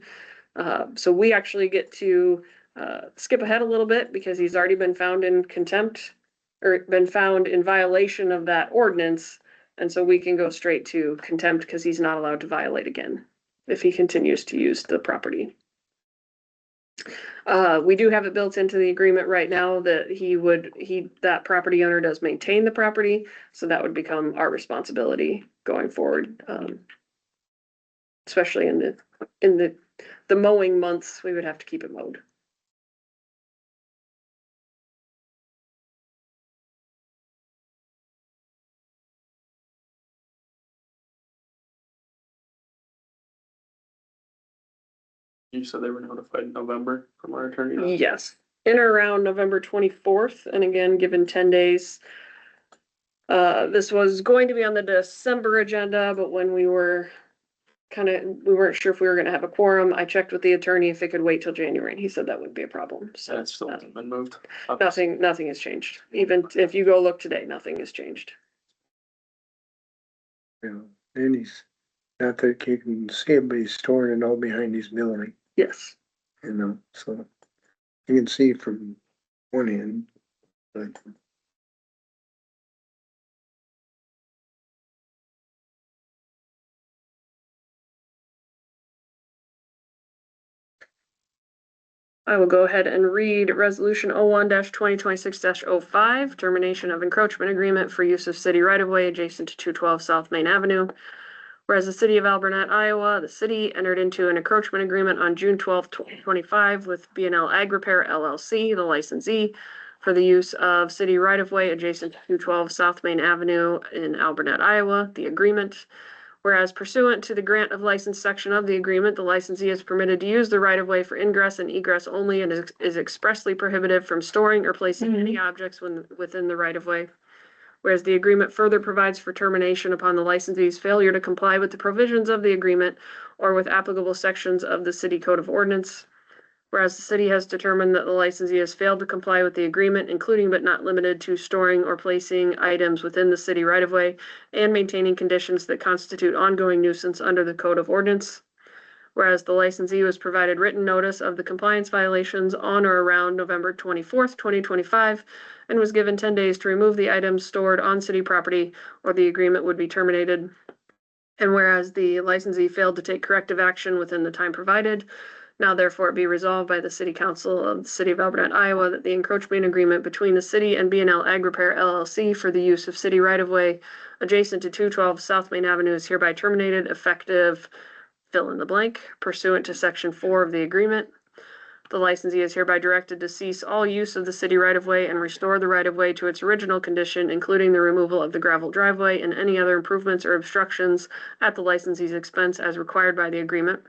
So we actually get to skip ahead a little bit because he's already been found in contempt or been found in violation of that ordinance. And so we can go straight to contempt because he's not allowed to violate again if he continues to use the property. We do have it built into the agreement right now that that property owner does maintain the property, so that would become our responsibility going forward. Especially in the mowing months, we would have to keep it mowed. You said they were notified in November from our attorney? Yes, in or around November 24th, and again, given 10 days. This was going to be on the December agenda, but when we weren't sure if we were gonna have a quorum, I checked with the attorney if it could wait till January, and he said that wouldn't be a problem, so. That still hasn't been moved. Nothing has changed. Even if you go look today, nothing has changed. You know, and he's, not that you can see him, but he's storing it all behind his building, Yes. you know, so. You can see from one end, but. I will go ahead and read Resolution 01-2026-05, termination of encroachment agreement for use of city right-of-way adjacent to 212 South Main Avenue. Whereas the city of Alburnett, Iowa, the city entered into an encroachment agreement on June 12th, 2025 with B&L Ag Repair LLC, the licensee, for the use of city right-of-way adjacent to 212 South Main Avenue in Alburnett, Iowa. The agreement. Whereas pursuant to the grant of license section of the agreement, the licensee is permitted to use the right-of-way for ingress and egress only and is expressly prohibited from storing or placing any objects within the right-of-way. Whereas the agreement further provides for termination upon the licensee's failure to comply with the provisions of the agreement or with applicable sections of the city code of ordinance. Whereas the city has determined that the licensee has failed to comply with the agreement, including but not limited to storing or placing items within the city right-of-way and maintaining conditions that constitute ongoing nuisance under the code of ordinance. Whereas the licensee was provided written notice of the compliance violations on or around November 24th, 2025, and was given 10 days to remove the items stored on city property or the agreement would be terminated. And whereas the licensee failed to take corrective action within the time provided, now therefore be resolved by the City Council of the City of Alburnett, Iowa, that the encroachment agreement between the city and B&L Ag Repair LLC for the use of city right-of-way adjacent to 212 South Main Avenue is hereby terminated effective fill in the blank pursuant to Section 4 of the agreement. The licensee is hereby directed to cease all use of the city right-of-way and restore the right-of-way to its original condition, including the removal of the gravel driveway and any other improvements or obstructions at the licensee's expense as required by the agreement.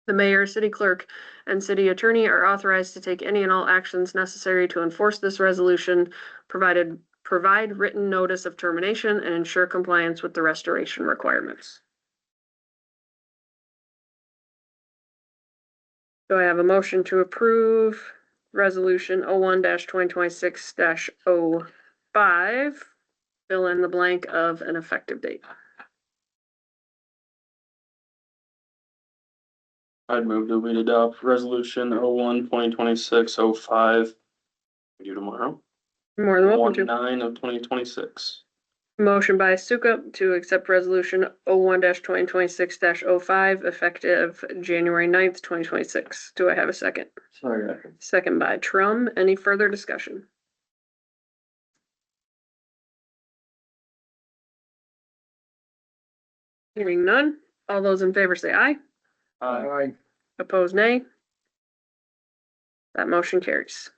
The mayor, city clerk, and city attorney are authorized to take any and all actions necessary to enforce this resolution, provide written notice of termination, and ensure compliance with the restoration requirements. Do I have a motion to approve resolution 01-2026-05? Fill in the blank of an effective date. I'd move that we adopt resolution 01-2026-05. Due tomorrow, More than welcome to. 1/9/2026. Motion by Sukup to accept resolution 01-2026-05 effective January 9th, 2026. Do I have a second? Sorry. Second by Trum. Any further discussion? Hearing none. All those in favor say aye. Aye. Opposed, nay. That motion carries.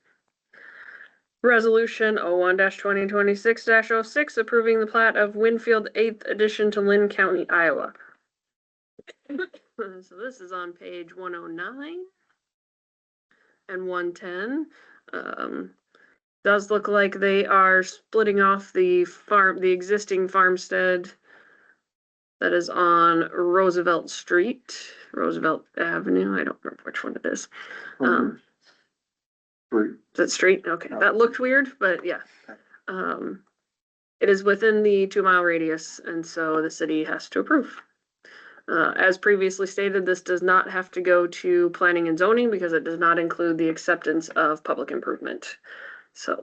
Resolution 01-2026-06 approving the plat of Winfield 8th addition to Lynn County, Iowa. So this is on page 109 and 110. Does look like they are splitting off the existing farmstead that is on Roosevelt Avenue. I don't remember which one it is. Three. Is it street? Okay, that looked weird, but yeah. It is within the 2-mile radius, and so the city has to approve. As previously stated, this does not have to go to planning and zoning because it does not include the acceptance of public improvement. So.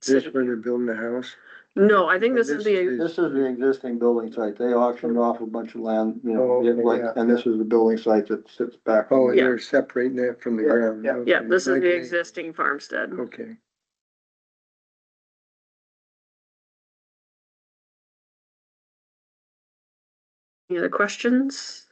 This where they're building the house? No, I think this is the, This is the existing building site. They auctioned off a bunch of land, you know, Oh, okay, like, yeah. and this is the building site that sits back. Oh, and Yeah. they're separating that from the Yeah, ground. yeah. yeah, Okay, this is like the they- existing farmstead. Okay. Any other questions?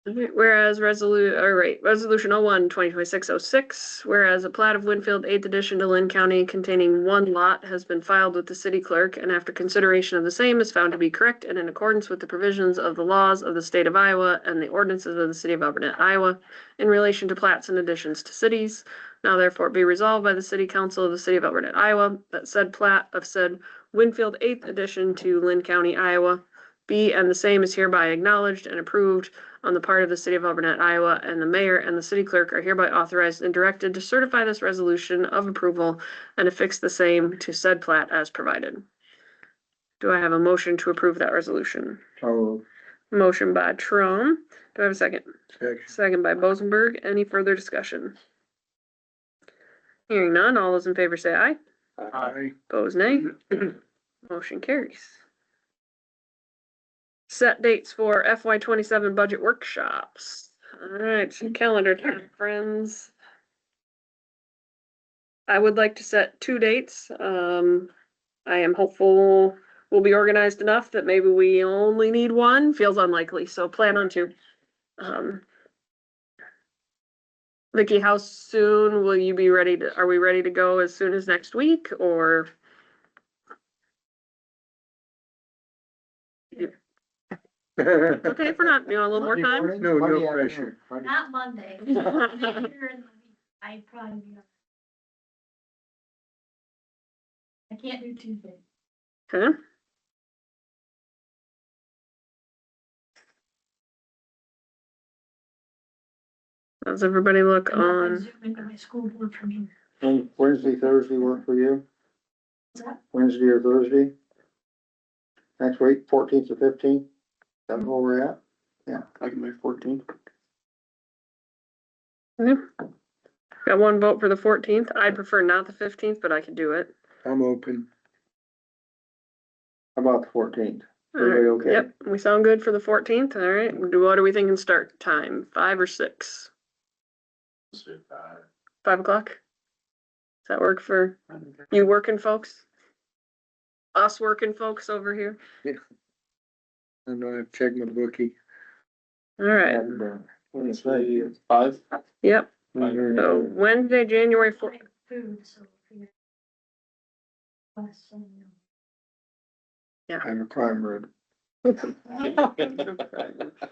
Alright, whereas resolution 2026-06, whereas a plat of Winfield 8th edition to Lynn County containing one lot has been filed with the city clerk and after consideration of the same is found to be correct and in accordance with the provisions of the laws of the state of Iowa and the ordinances of the city of Alburnett, Iowa, in relation to plats and additions to cities. Now therefore be resolved by the city council of the city of Alburnett, Iowa, that said plat of said Winfield 8th edition to Lynn County, Iowa, be and the same is hereby acknowledged and approved on the part of the city of Alburnett, Iowa, and the mayor and the city clerk are hereby authorized and directed to certify this resolution of approval and affix the same to said plat as provided. Do I have a motion to approve that resolution? So, Motion by Trone. Do I have a second? Second. Second by Bosenberg. Any further discussion? Hearing none, all those in favor say aye. Aye. Opposed, nay. Motion carries. Set dates for FY 27 budget workshops. Alright, some calendar time, friends. I would like to set 2 dates. I am hopeful we'll be organized enough that maybe we only need 1. Feels unlikely, so plan on 2. Vicky, how soon will you be ready to, are we ready to go as soon as next week or? Okay, if we're not, a little more time. No, Monday no afternoon, pressure. Monday. Not Monday. I'd probably be. I can't do Tuesday. Okay. Does everybody look I'm not gonna on? Zoom into my school board from here. Wednesday, Thursday work for you? Is that? Wednesday or Thursday? Next week, 14th to 15th? That's where we're at? I can make 14. Got 1 vote for the 14th. I'd prefer not the 15th, but I could do it. I'm open. How about the 14th? All right, Everybody okay? Yep, we sound good for the 14th. All right. What are we thinking start time? 5 or 6? 5 o'clock? Does that work for you working folks? Us working folks over here? I know I've checked my bookie. All right. And, Wednesday, 5? Yep. Mhm. So Wednesday, January 4th. Food, so. Last one, I'm a Prime climber. rib.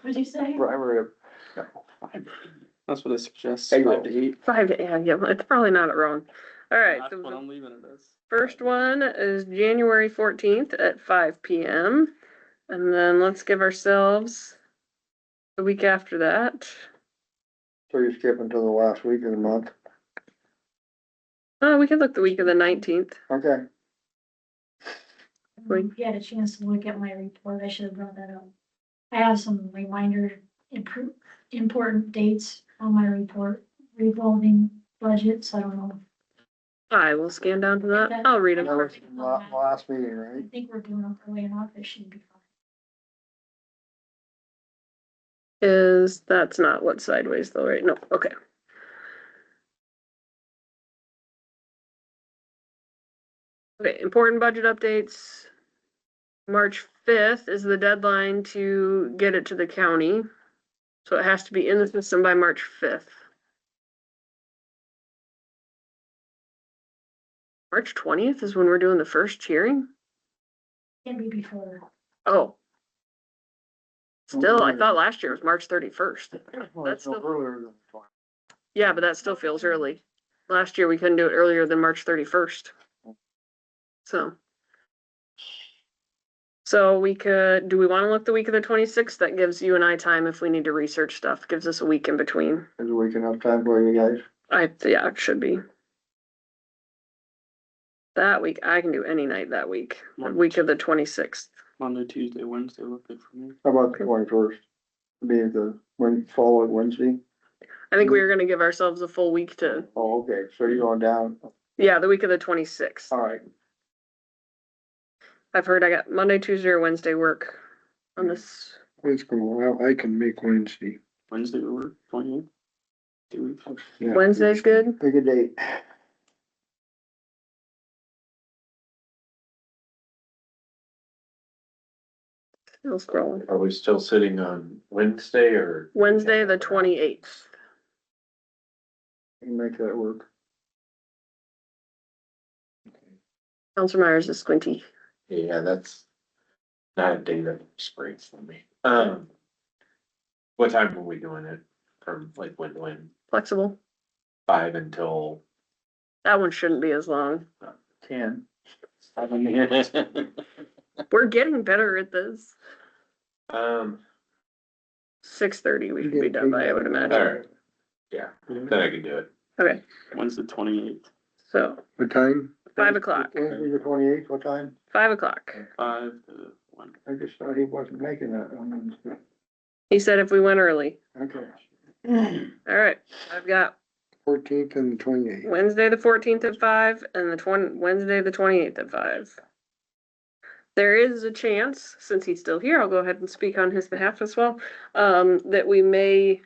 What'd you say? Prime rib. That's what I suggest. Egg 5 to 8. 5 to, yeah, it's probably not wrong. All right. That's So what the I'm leaving it as. first one is January 14th at 5 p.m. And then let's give ourselves the week after that. So you're skipping to the last week of the month? We could look the week of the 19th. Okay. Wait. If you had a chance to look at my report, I should have brought that up. I have some reminder, important dates on my report, revolving budgets, I don't know. I will scan down to that. I'll read That them. was the last meeting, I right? think we're doing them early enough, it should be fine. That's not what sideways though, right? No, okay. Okay, important budget updates. March 5th is the deadline to get it to the county. So it has to be in the system by March 5th. March 20th is when we're doing the first hearing? Can be before. Oh. Still, I thought last year was March 31st. That's still earlier than 20. Yeah, but that still feels early. Last year we couldn't do it earlier than March 31st. So we could, do we want to look the week of the 26th? That gives you and I time if we need to research stuff. Gives us a week in between. Is a week enough time for you guys? Yeah, it should be. That week, I can do any night that week. The week of the 26th. Monday, Tuesday, Wednesday look good for me. How about the 21st? Be the following Wednesday? I think we were gonna give ourselves a full week to, Oh, okay, so you're going down, yeah, the week of the 26th. all right. I've heard I got Monday, Tuesday, or Wednesday work on this. Let's go, well, I can make Wednesday. Wednesday, we're 28th. 2 weeks. Yeah. Wednesday's good. Pick a date. Still scrolling. Are we still sitting on Wednesday or? Wednesday, the 28th. You can make that work. Counselor Myers is squinty. Yeah, that's not a day that springs for me. What time are we doing it? From like when? Flexible. 5 until? That one shouldn't be as long. 10. 7. We're getting better at this. 6:30 we should be done by, I would imagine. Alright. Yeah, then I can do it. Okay, Wednesday, 28th. so What time? 5 o'clock. Wednesday the 28th, what time? 5 o'clock. 5 to 1. I just thought he wasn't making that on Wednesday. He said if we went early. Okay. All right, I've got 14th and 28th. Wednesday, the 14th at 5 and Wednesday, the 28th at 5. There is a chance, since he's still here, I'll go ahead and speak on his behalf as well, that we may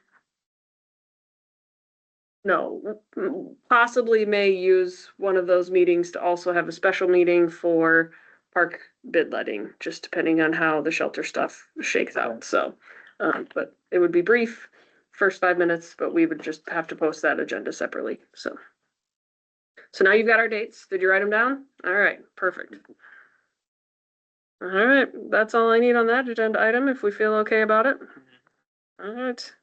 possibly may use one of those meetings to also have a special meeting for park bid letting, just depending on how the shelter stuff shakes out, so. But it would be brief, first 5 minutes, but we would just have to post that agenda separately, so. So now you've got our dates. Did you write them down? All right, perfect. All right, that's all I need on that agenda item, if we feel okay about it. All right.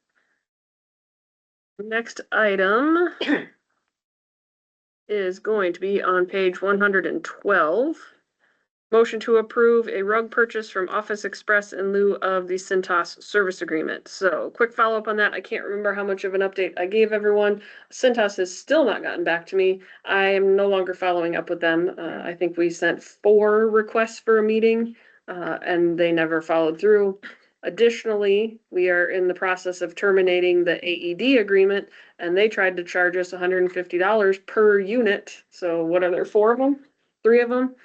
Next item is going to be on page 112. Motion to approve a rug purchase from Office Express in lieu of the Cintas service agreement. So quick follow-up on that. I can't remember how much of an update I gave everyone. Cintas has still not gotten back to me. I am no longer following up with them. I think we sent 4 requests for a meeting, and they never followed through. Additionally, we are in the process of terminating the AED agreement, and they tried to charge us $150 per unit. So what are there, 4 of them? 3 of them?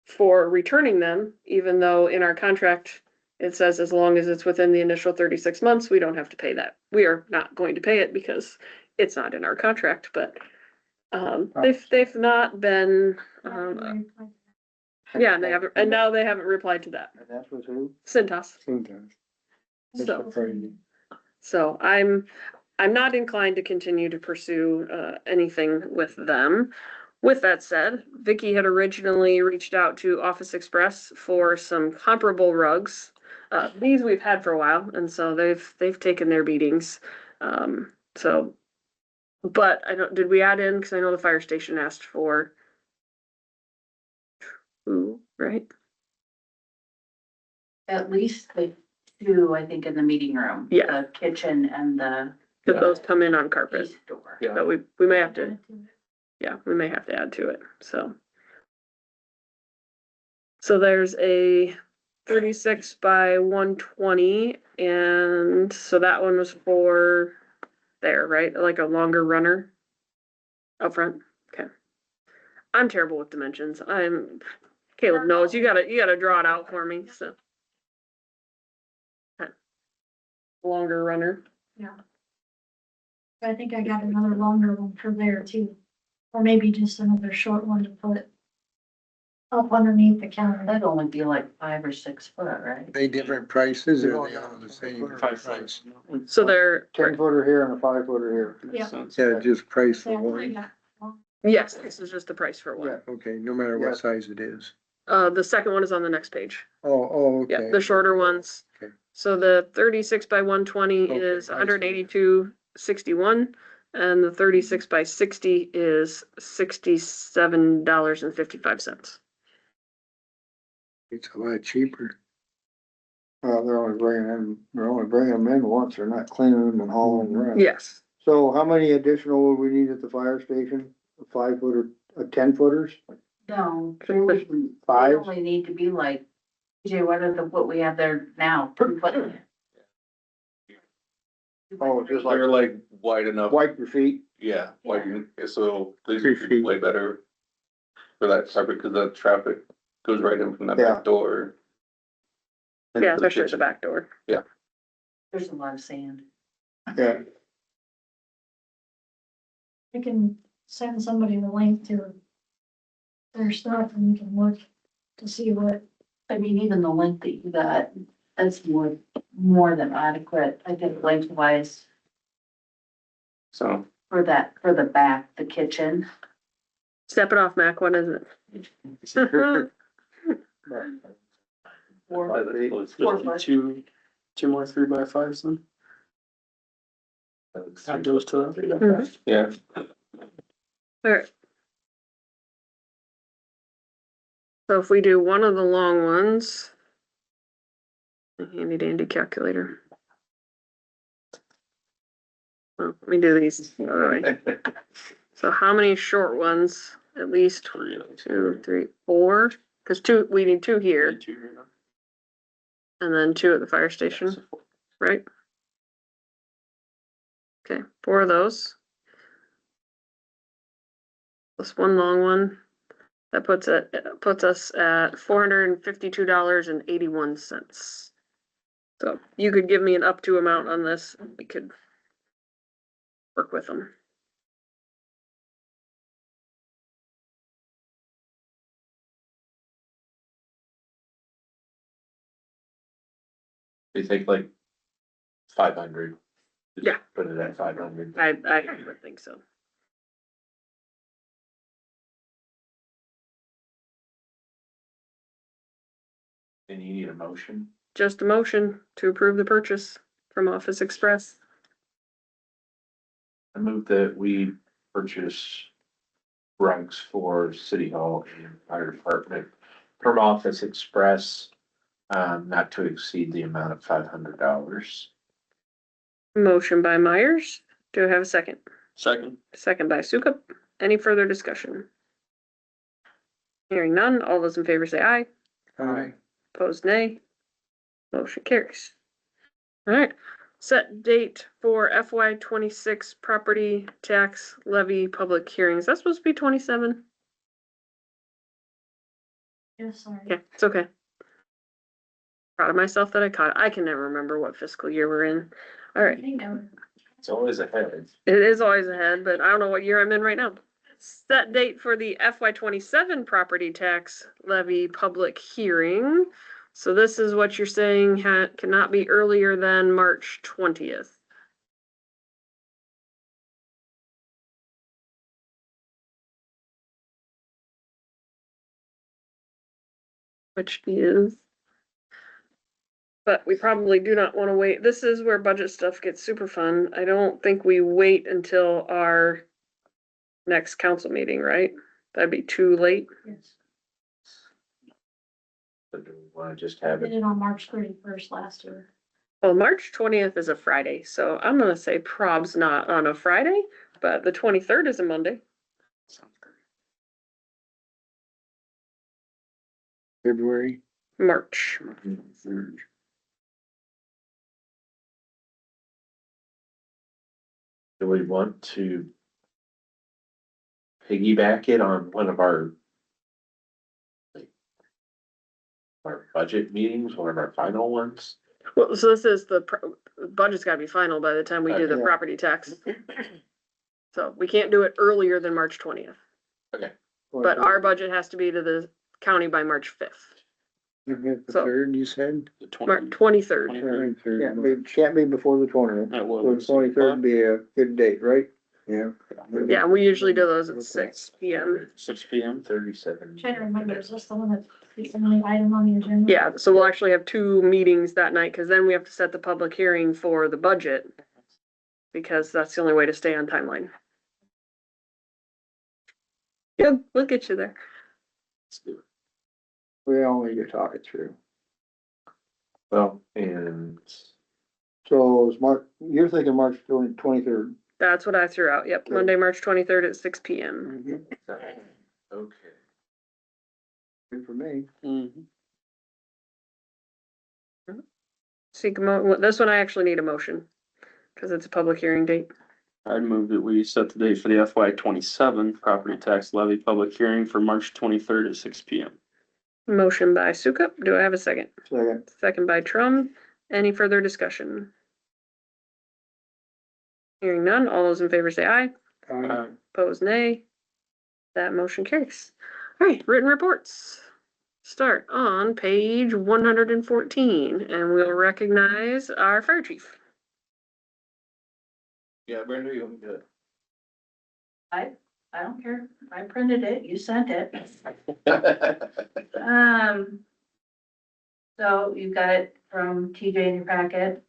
For returning them, even though in our contract, it says as long as it's within the initial 36 months, we don't have to pay that. We are not going to pay it because it's not in our contract, but they've not been, yeah, they haven't, and now they haven't replied to that. And that's with who? Cintas. Sometimes. That's So, Friday. so I'm not inclined to continue to pursue anything with them. With that said, Vicky had originally reached out to Office Express for some comparable rugs. These we've had for a while, and so they've taken their beatings. So, but I don't, did we add in, because I know the fire station asked for 2, right? At least the 2, I think, in the meeting room. Yeah. The kitchen and the Because those come in on carpet, east door. Yeah. but we may have to, yeah, we may have to add to it, so. So there's a 36 by 120, and so that one was for there, right? Like a longer runner up front. Okay. I'm terrible with dimensions. Caleb knows, you gotta draw it out for me, so. Okay. Longer runner. Yeah. I think I got another longer one for there too, or maybe just another short one to put up underneath the counter. That'd only be like 5 or 6 foot, right? They different prices or they all the same price? So they're, 10-footer here and a 5-footer here. Yeah. Yeah, just price So for I one. got one. yes, this is just the price for one. Yeah. Okay, no matter Yeah. what size it is. The second one is on the next page. Oh, Yeah, okay. the shorter ones. Okay. So the 36 by 120 Okay, is I see. 182.61, and the 36 by 60 is $67.55. It's a lot cheaper. They're only bringing them in once, they're not cleaning them and hauling them around. Yes, So how many additional will we need at the fire station? A 5-footer, 10-footers? No, they would- they 5? only need to be like, TJ, what we have there now. 2 foot. Oh, just like They're like wide enough, wipe your feet? yeah, wide, so these 3 would be feet. way better for that traffic, because that traffic Goes right in from that Yeah. back door. Yeah, especially at the back door. There's a lot of sand. Yeah, I can send somebody the link to their stuff and you can look to see what, I mean, even the length that you got, that's more than adequate, I think lengthwise So, for the back, the kitchen. Step it off, Mac, what is it? Or let's Four just do foot. two more 3x5s then. Add those to that. Mhm. Yeah. Alright. So if we do one of the long ones. The handy dandy calculator. Well, let me do these the other way. So how many short ones? At least 2, 3, 4, cause we need 2 here and then 2 at the fire station, right? Okay, 4 of those. Plus 1 long one. That puts us at $452.81. So you could give me an up to amount on this, we could work with them. They take like 500. Just Yeah. Put it at 500. I would think so. And you need a motion? Just a motion to approve the purchase from Office Express. I move that we purchase rugs for City Hall and Fire Department from Office Express, not to exceed the amount of $500. Motion by Myers. Do I have a second? Second. Second by Sukup. Any further discussion? Hearing none, all those in favor say aye. Aye. Opposed, nay. Motion carries. Alright, set date for FY 26 property tax levy public hearings. That's supposed to be 27? yes, sorry. Okay, it's okay. Proud of myself that I caught it. I can never remember what fiscal year we're in. I Alright, think that would- It's always ahead. it is always ahead, but I don't know what year I'm in right now. Set date for the FY 27 property tax levy public hearing. So this is what you're saying cannot be earlier than March 20th. Which is. But we probably do not want to wait. This is where budget stuff gets super fun. I don't think we wait until our next council meeting, right? That'd be too late. yes. So do we wanna just I have did it? it on March 31st last year. Well, March 20th is a Friday, so I'm gonna say prob's not on a Friday, but the 23rd is a Monday. February. March. Do we want to piggyback it on one of our budget meetings, one of our final ones? Well, so this is the budget's gotta be final by the time we do the Okay. property tax. So we can't do it earlier than March 20th, but our budget has to be to the county by March 5th. The So- third, you said? The March 23rd. Can't be before the 20th. So the 23rd would be a good date, right? Yeah. Yeah, we usually do those at 6 PM. 6 p.m. 37. Trying to remember, is this the one that's the only item on the agenda? Yeah, so we'll actually have 2 meetings that night, cause then we have to set the public hearing for the budget. Because that's the only way to stay on timeline. Yeah, we'll get you there. Let's do it. We only get to talk it through. Well, and So it's you're thinking March 23rd. That's what I threw out. Yep, Okay. Monday, March 23rd at 6 PM. okay. Good for me. This one I actually need a motion, cause it's a public hearing date. I'd move that we set the date for the FY 27 property tax levy public hearing for March 23rd at 6 p.m. Motion by Sukup. Do I have a second? Second. Second by Trum. Any further discussion? Hearing none, all those in favor say aye. Opposed, nay. That motion carries. All right, written reports. Start on page 114, and we'll recognize our fire chief. Yeah, Brenda, you want to do it? I don't care. I printed it, you sent it. So you've got it from TJ in your packet.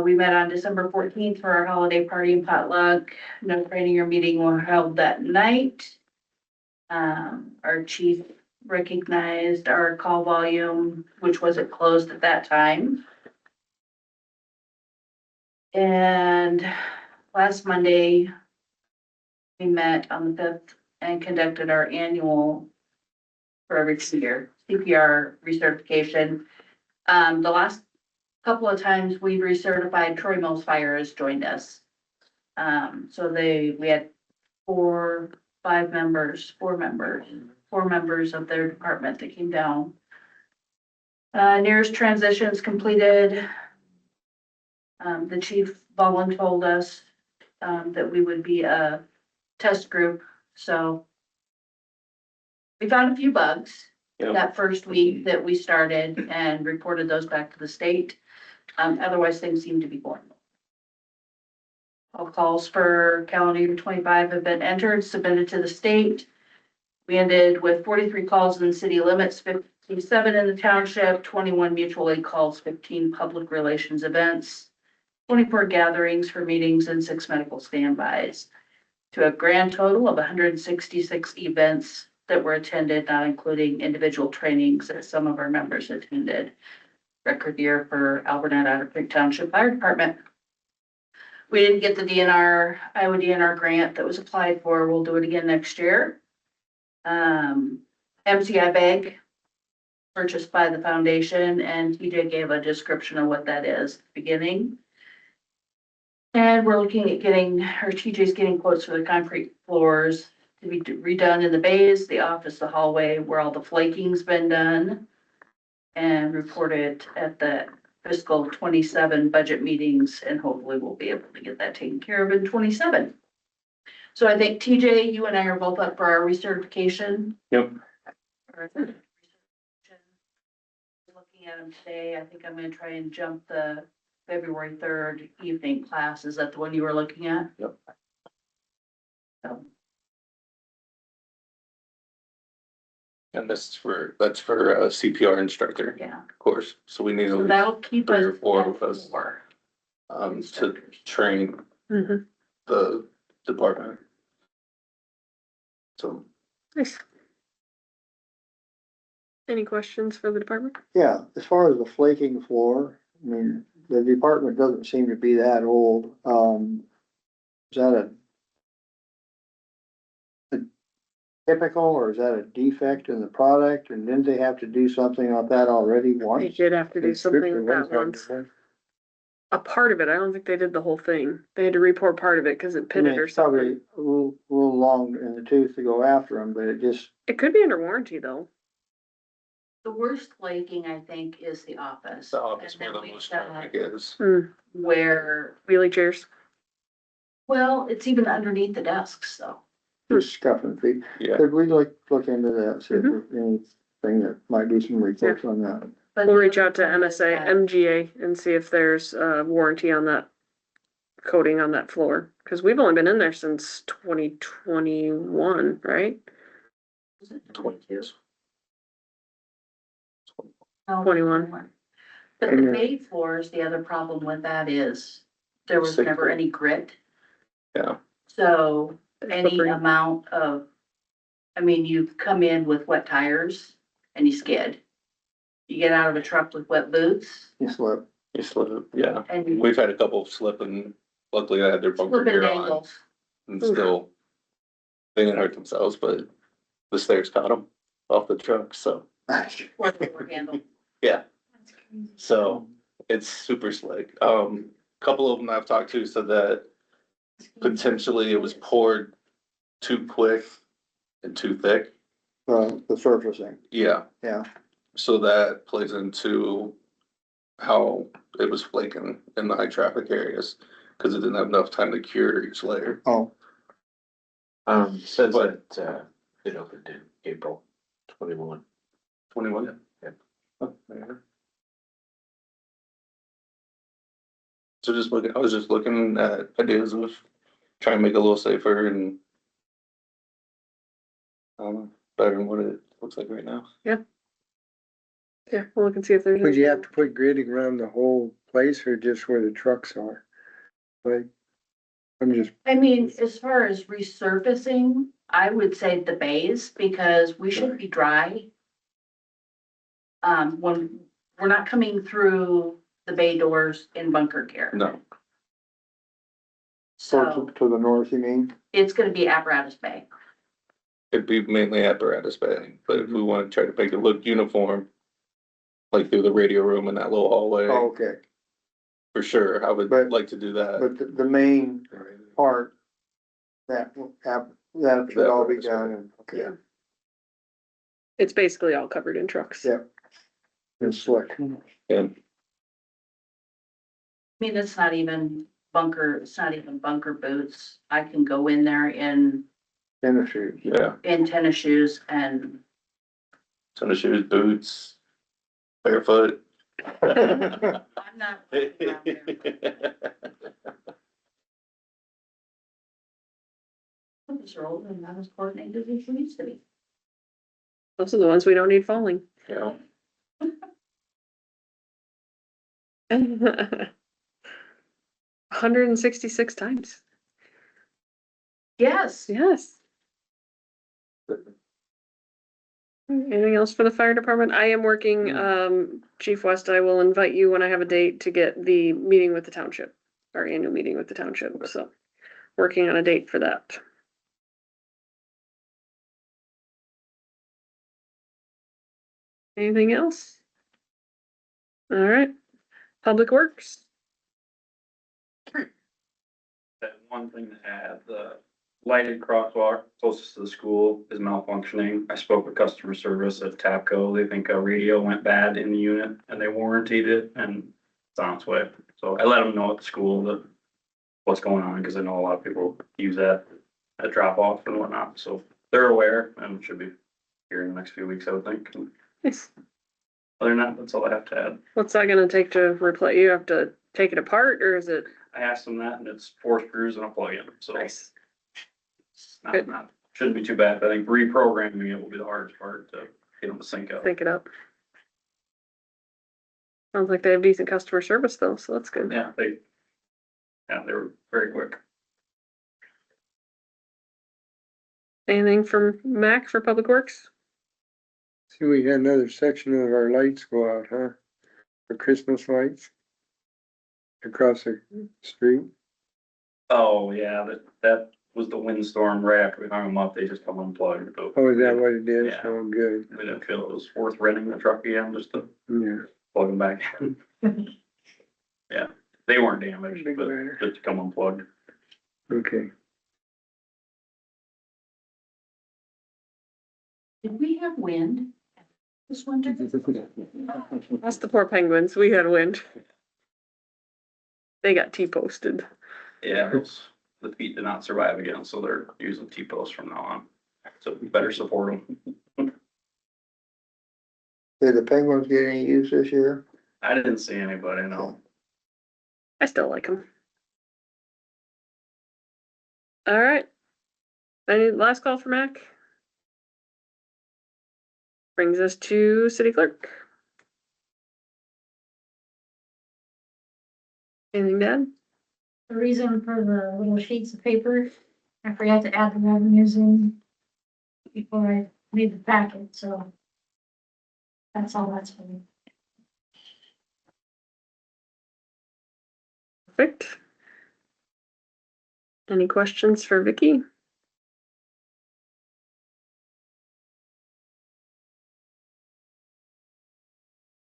We met on December 14th for our holiday party and potluck. No training or meeting were held that night. Our chief recognized our call volume, which wasn't closed at that time. And last Monday, we met on the 5th and conducted our annual for every year CPR recertification. The last couple of times we've recertified, Troy Mills Fire has joined us. So we had four members of their department that came down. Nearest transitions completed. The chief Bolin told us that we would be a test group, so we found a few bugs that first week that we started and reported those back to the state. Otherwise, things seem to be going. All calls for calendar year 25 have been entered, submitted to the state. We ended with 43 calls in the city limits, 57 in the township, 21 mutual aid calls, 15 public relations events, 24 gatherings for meetings, and 6 medical standbys, to a grand total of 166 events that were attended, not including individual trainings that some of our members attended. Record year for Alburnett Otter Creek Township Fire Department. We didn't get the Iowa DNR grant that was applied for. We'll do it again next year. MCI bag purchased by the foundation, and TJ gave a description of what that is at the beginning. And we're looking at TJ's getting quotes for the concrete floors to be redone in the bays, the office, the hallway, where all the flaking's been done, and reported at the fiscal 27 budget meetings, and hopefully we'll be able to get that taken care of in 27. So I think TJ, you and I are both up for our recertification. Yep. Looking at them today, I think I'm gonna try and jump the February 3rd evening class. Is that the one you were looking at? Yep. So, And that's for a CPR instructor yeah, course, so we need so at least that'll keep 3 us. or 4 at of us. 4. To train Mm-hmm. the department. So, Nice. Any questions for the department? Yeah, as far as the flaking floor, I mean, the department doesn't seem to be that old. Is that a typical, or is that a defect in the product? And didn't they have to do something on that already They once? did have to do something with that once. A part of it, I don't think they did the whole thing. They had to report part of it because it I mean, pitted or it's probably something. a little long in the tooth to go after them, but it just, It could be under warranty though. The worst flaking, I think, is the office. the office And where then the we've most got traffic is. Where, Wheelie chairs. well, it's even underneath the desks, though. just scuffing feet. Yeah, Could we look into that, see if there's anything that might do some reports on that? But We'll the reach other out to part is MSA, that- MGA and see if there's a warranty on that coating on that floor. Cause we've only been in there since 2021, right? Was it 22? No, 21. But the bay floors, the other problem with that is there was Sick never floor. any grit. Yeah. So any Slippery. amount of, I mean, you come in with wet tires and you skid. You get out of a truck with wet boots You slip. you slip, yeah. and you We've had a couple slip and luckily I had their bumper slip in gear on angles. and still they didn't hurt themselves, but the stairs caught them off the truck, so. Or they were handled. Yeah, so it's super slick. Couple of them I've talked to said that potentially it was poured too quick and too thick. the surfacing, Yeah, yeah. so that plays into how it was flaking in the high traffic areas, cause it didn't have enough time to cure each layer. Oh, Says that, it opened in April 21. 21? Yeah. Oh, there. So just looking, I was just looking at ideas of trying to make it a little safer and better than what it looks like right now. Yeah, we'll look and see if there's. Would you have to put grading around the whole place or just where the trucks are? Like, I'm just, I mean, as far as resurfacing, I would say the bays, because we should be dry. When we're not coming through the bay doors in bunker gear. No, So to the north, you mean? it's gonna be apparatus bay. it'd be mainly apparatus bay, but if we want to try to make it look uniform, like through the radio room and that little hallway, Oh, okay, for sure, I would But- like to do that. but the main part, that should all be done and, okay, Yeah. It's basically all covered in trucks. Yeah. and slick. And I mean, it's not even bunker boots. I can go in there in Industry. yeah, tennis shoes and tennis shoes, boots, barefoot. I'm not. around there. These are old and not as coordinated as we used to be. Those are the ones we don't need falling. Yeah, Hundred and 66 times. Yes. Yes. Anything else for the fire department? I am working, Chief West, I will invite you when I have a date to get the meeting with the township, our annual meeting with the township, so. Working on a date for that. Anything else? All right, Public Works. That one thing to add, the lighted crosswalk closest to the school is malfunctioning. I spoke with customer service at Tapco. They think a radio went bad in the unit and they warranted it and it's on its way. So I let them know at the school that what's going on, because I know a lot of people use that at drop off and whatnot. So they're aware and should be here in the next few weeks, I would think. Nice. Other than that, that's all I have to add. What's that gonna take to replace? You have to take it apart, or is it I asked them that and it's 4 screws and a plug-in, so. nice? It's Good. shouldn't be too bad, but I think reprogramming it will be the hardest part to get them to sync up. Think it up. Sounds like they have decent customer service though, so that's good. Yeah, they were very quick. Anything from Mac for Public Works? see, we had another section of our lights go out, huh? For Christmas lights. Across the street. Oh, yeah, that was the windstorm right after we hung them up, they just come unplugged. Oh, is that what it is? Yeah. Oh, good, We didn't feel it was worth renting the truck again, just to yeah. plug them back in. Yeah, they weren't damaged, Big but matter. just to come unplugged. Okay. Did we have wind this winter? That's the poor penguins. We had wind. They got T-posted. Yeah, the feet did not survive again, so they're using T-posts from now on. So we better support them. Did the Penguins get any use this year? I didn't see anybody, no. I still like them. All right. Any last call for Mac? Brings us to city clerk. Anything to add? The reason for the little sheets of paper, I forgot to add the revenues in before I made the packet, so that's all that's for me. Perfect. Any questions for Vicky?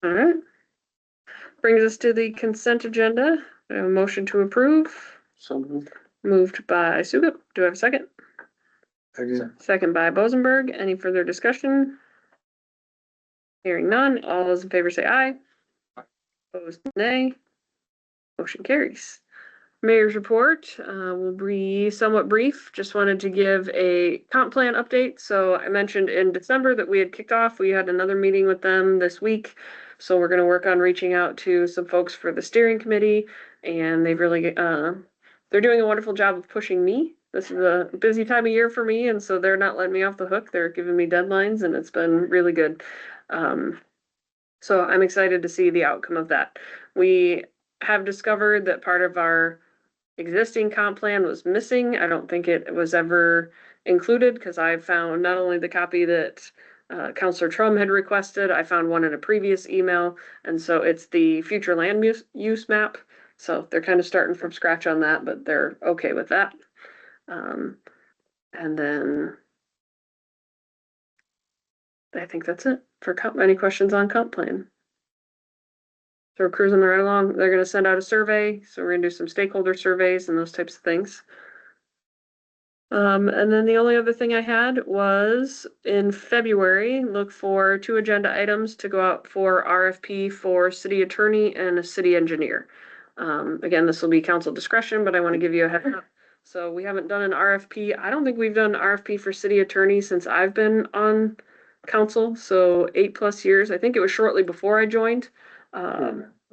All right. Brings us to the consent agenda. We have a motion to approve, so moved by Sugup. Do I have a second? Second by Bozenberg. Any further discussion? Hearing none. All those in favor say aye. Opposed, nay. Motion carries. Mayor's report will be somewhat brief. Just wanted to give a comp plan update. So I mentioned in December that we had kicked off. We had another meeting with them this week. So we're going to work on reaching out to some folks for the steering committee, and they've really, they're doing a wonderful job of pushing me. This is a busy time of year for me, and so they're not letting me off the hook. They're giving me deadlines, and it's been really good. So I'm excited to see the outcome of that. We have discovered that part of our existing comp plan was missing. I don't think it was ever included because I found not only the copy that Counselor Trum had requested, I found one in a previous email. And so it's the future land use map. So they're kind of starting from scratch on that, but they're okay with that. And then I think that's it for comp. Any questions on comp plan? So we're cruising right along. They're gonna send out a survey, so we're gonna do some stakeholder surveys and those types of things. And then the only other thing I had was in February, look for 2 agenda items to go out for RFP for city attorney and a city engineer. Again, this will be council discretion, but I want to give you a heads up. So we haven't done an RFP. I don't think we've done an RFP for city attorney since I've been on council, so 8+ years. I think it was shortly before I joined.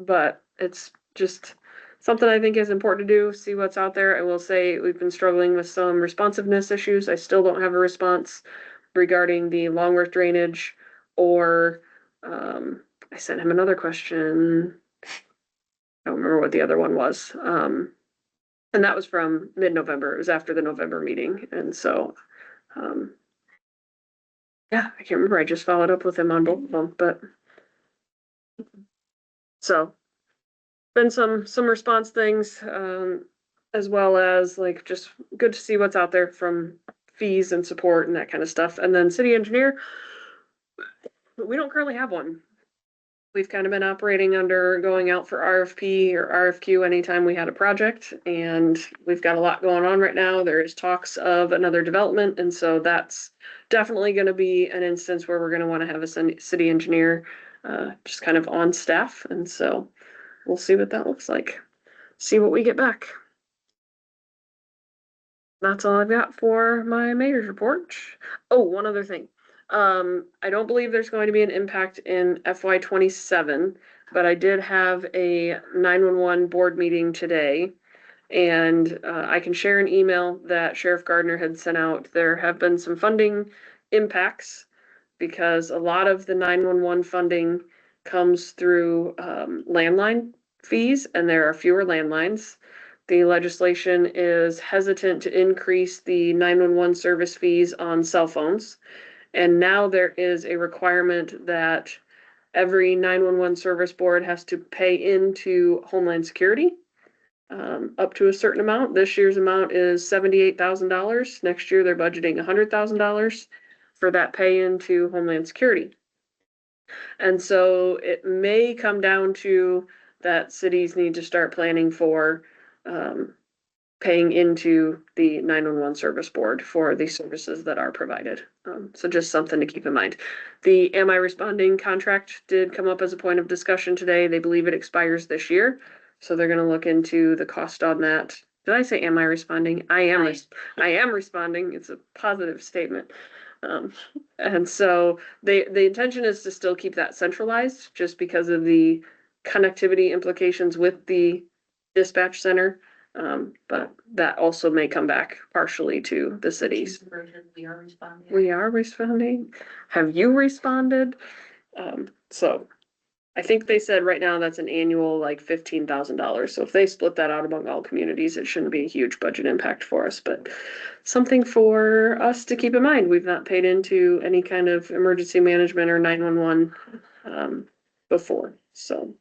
But it's just something I think is important to do, see what's out there. I will say we've been struggling with some responsiveness issues. I still don't have a response regarding the Longworth drainage, or I sent him another question. I don't remember what the other one was. And that was from mid-November. It was after the November meeting. And so, yeah, I can't remember. I just followed up with him on both of them, but so been some response things, as well as like just good to see what's out there from fees and support and that kind of stuff. And then city engineer, we don't currently have one. We've kind of been operating under going out for RFP or RFQ anytime we had a project, and we've got a lot going on right now. There is talks of another development, and so that's definitely going to be an instance where we're going to want to have a city engineer just kind of on staff, and so we'll see what that looks like. See what we get back. That's all I've got for my mayor's report. Oh, one other thing. I don't believe there's going to be an impact in FY27, but I did have a 911 board meeting today, and I can share an email that Sheriff Gardner had sent out. There have been some funding impacts because a lot of the 911 funding comes through landline fees, and there are fewer landlines. The legislation is hesitant to increase the 911 service fees on cell phones. And now there is a requirement that every 911 service board has to pay into Homeland Security up to a certain amount. This year's amount is $78,000. Next year, they're budgeting $100,000 for that pay into Homeland Security. And so it may come down to that cities need to start planning for paying into the 911 service board for the services that are provided. So just something to keep in mind. The Am I Responding contract did come up as a point of discussion today. They believe it expires this year. So they're going to look into the cost on that. Did I say am I responding? I am responding. It's a positive statement. And so the intention is to still keep that centralized just because of the connectivity implications with the dispatch center. But that also may come back partially to the cities. We are responding. We are responding. Have you responded? So I think they said right now that's an annual like $15,000. So if they split that out among all communities, it shouldn't be a huge budget impact for us, but something for us to keep in mind. We've not paid into any kind of emergency management or 911 before, so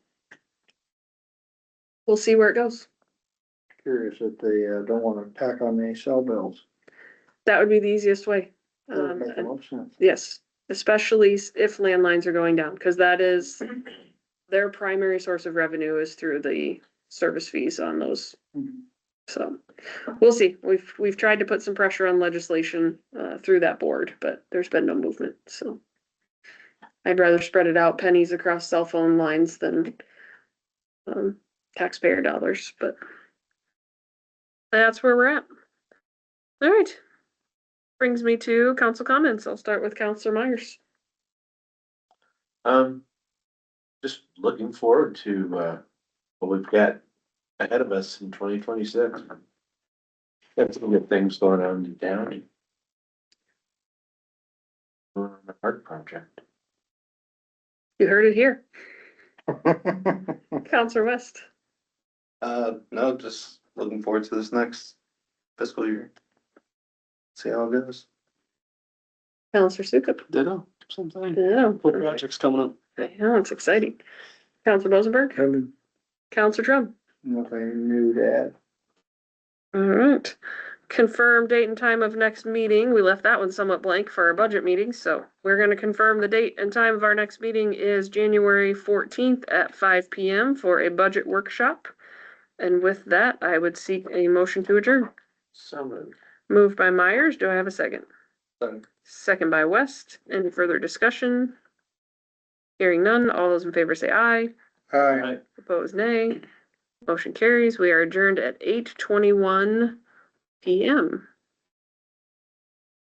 we'll see where it goes. Curious if they don't want to tack on any cell bills. That would be the easiest way. That makes a lot of sense. Yes, especially if landlines are going down, because that is their primary source of revenue is through the service fees on those. So we'll see. We've tried to put some pressure on legislation, through that board, but there's been no movement, so. I'd rather spread it out pennies across cell phone lines than, taxpayer dollars, but that's where we're at. All right. Brings me to council comments. I'll start with Counselor Myers. Just looking forward to, what we've got ahead of us in 2026. Got some good things going on in town. On the art project. You heard it here. Counselor West. No, just looking forward to this next fiscal year. See how it goes. Counselor Sukup. Ditto, sometime. Yeah, What project's coming up? I know, it's exciting. Counselor Rosenberg. Kevin, Counselor Drum. nothing new to add. All right. Confirm date and time of next meeting. We left that one somewhat blank for our budget meeting, so we're gonna confirm the date and time of our next meeting is January 14th at 5 PM for a budget workshop. And with that, I would seek a motion to adjourn. So moved. Moved by Myers. Do I have a second? Second. Second by West. Any further discussion? Hearing none. All those in favor say aye. Aye. Opposed, nay. Motion carries. We are adjourned at 8:21 PM.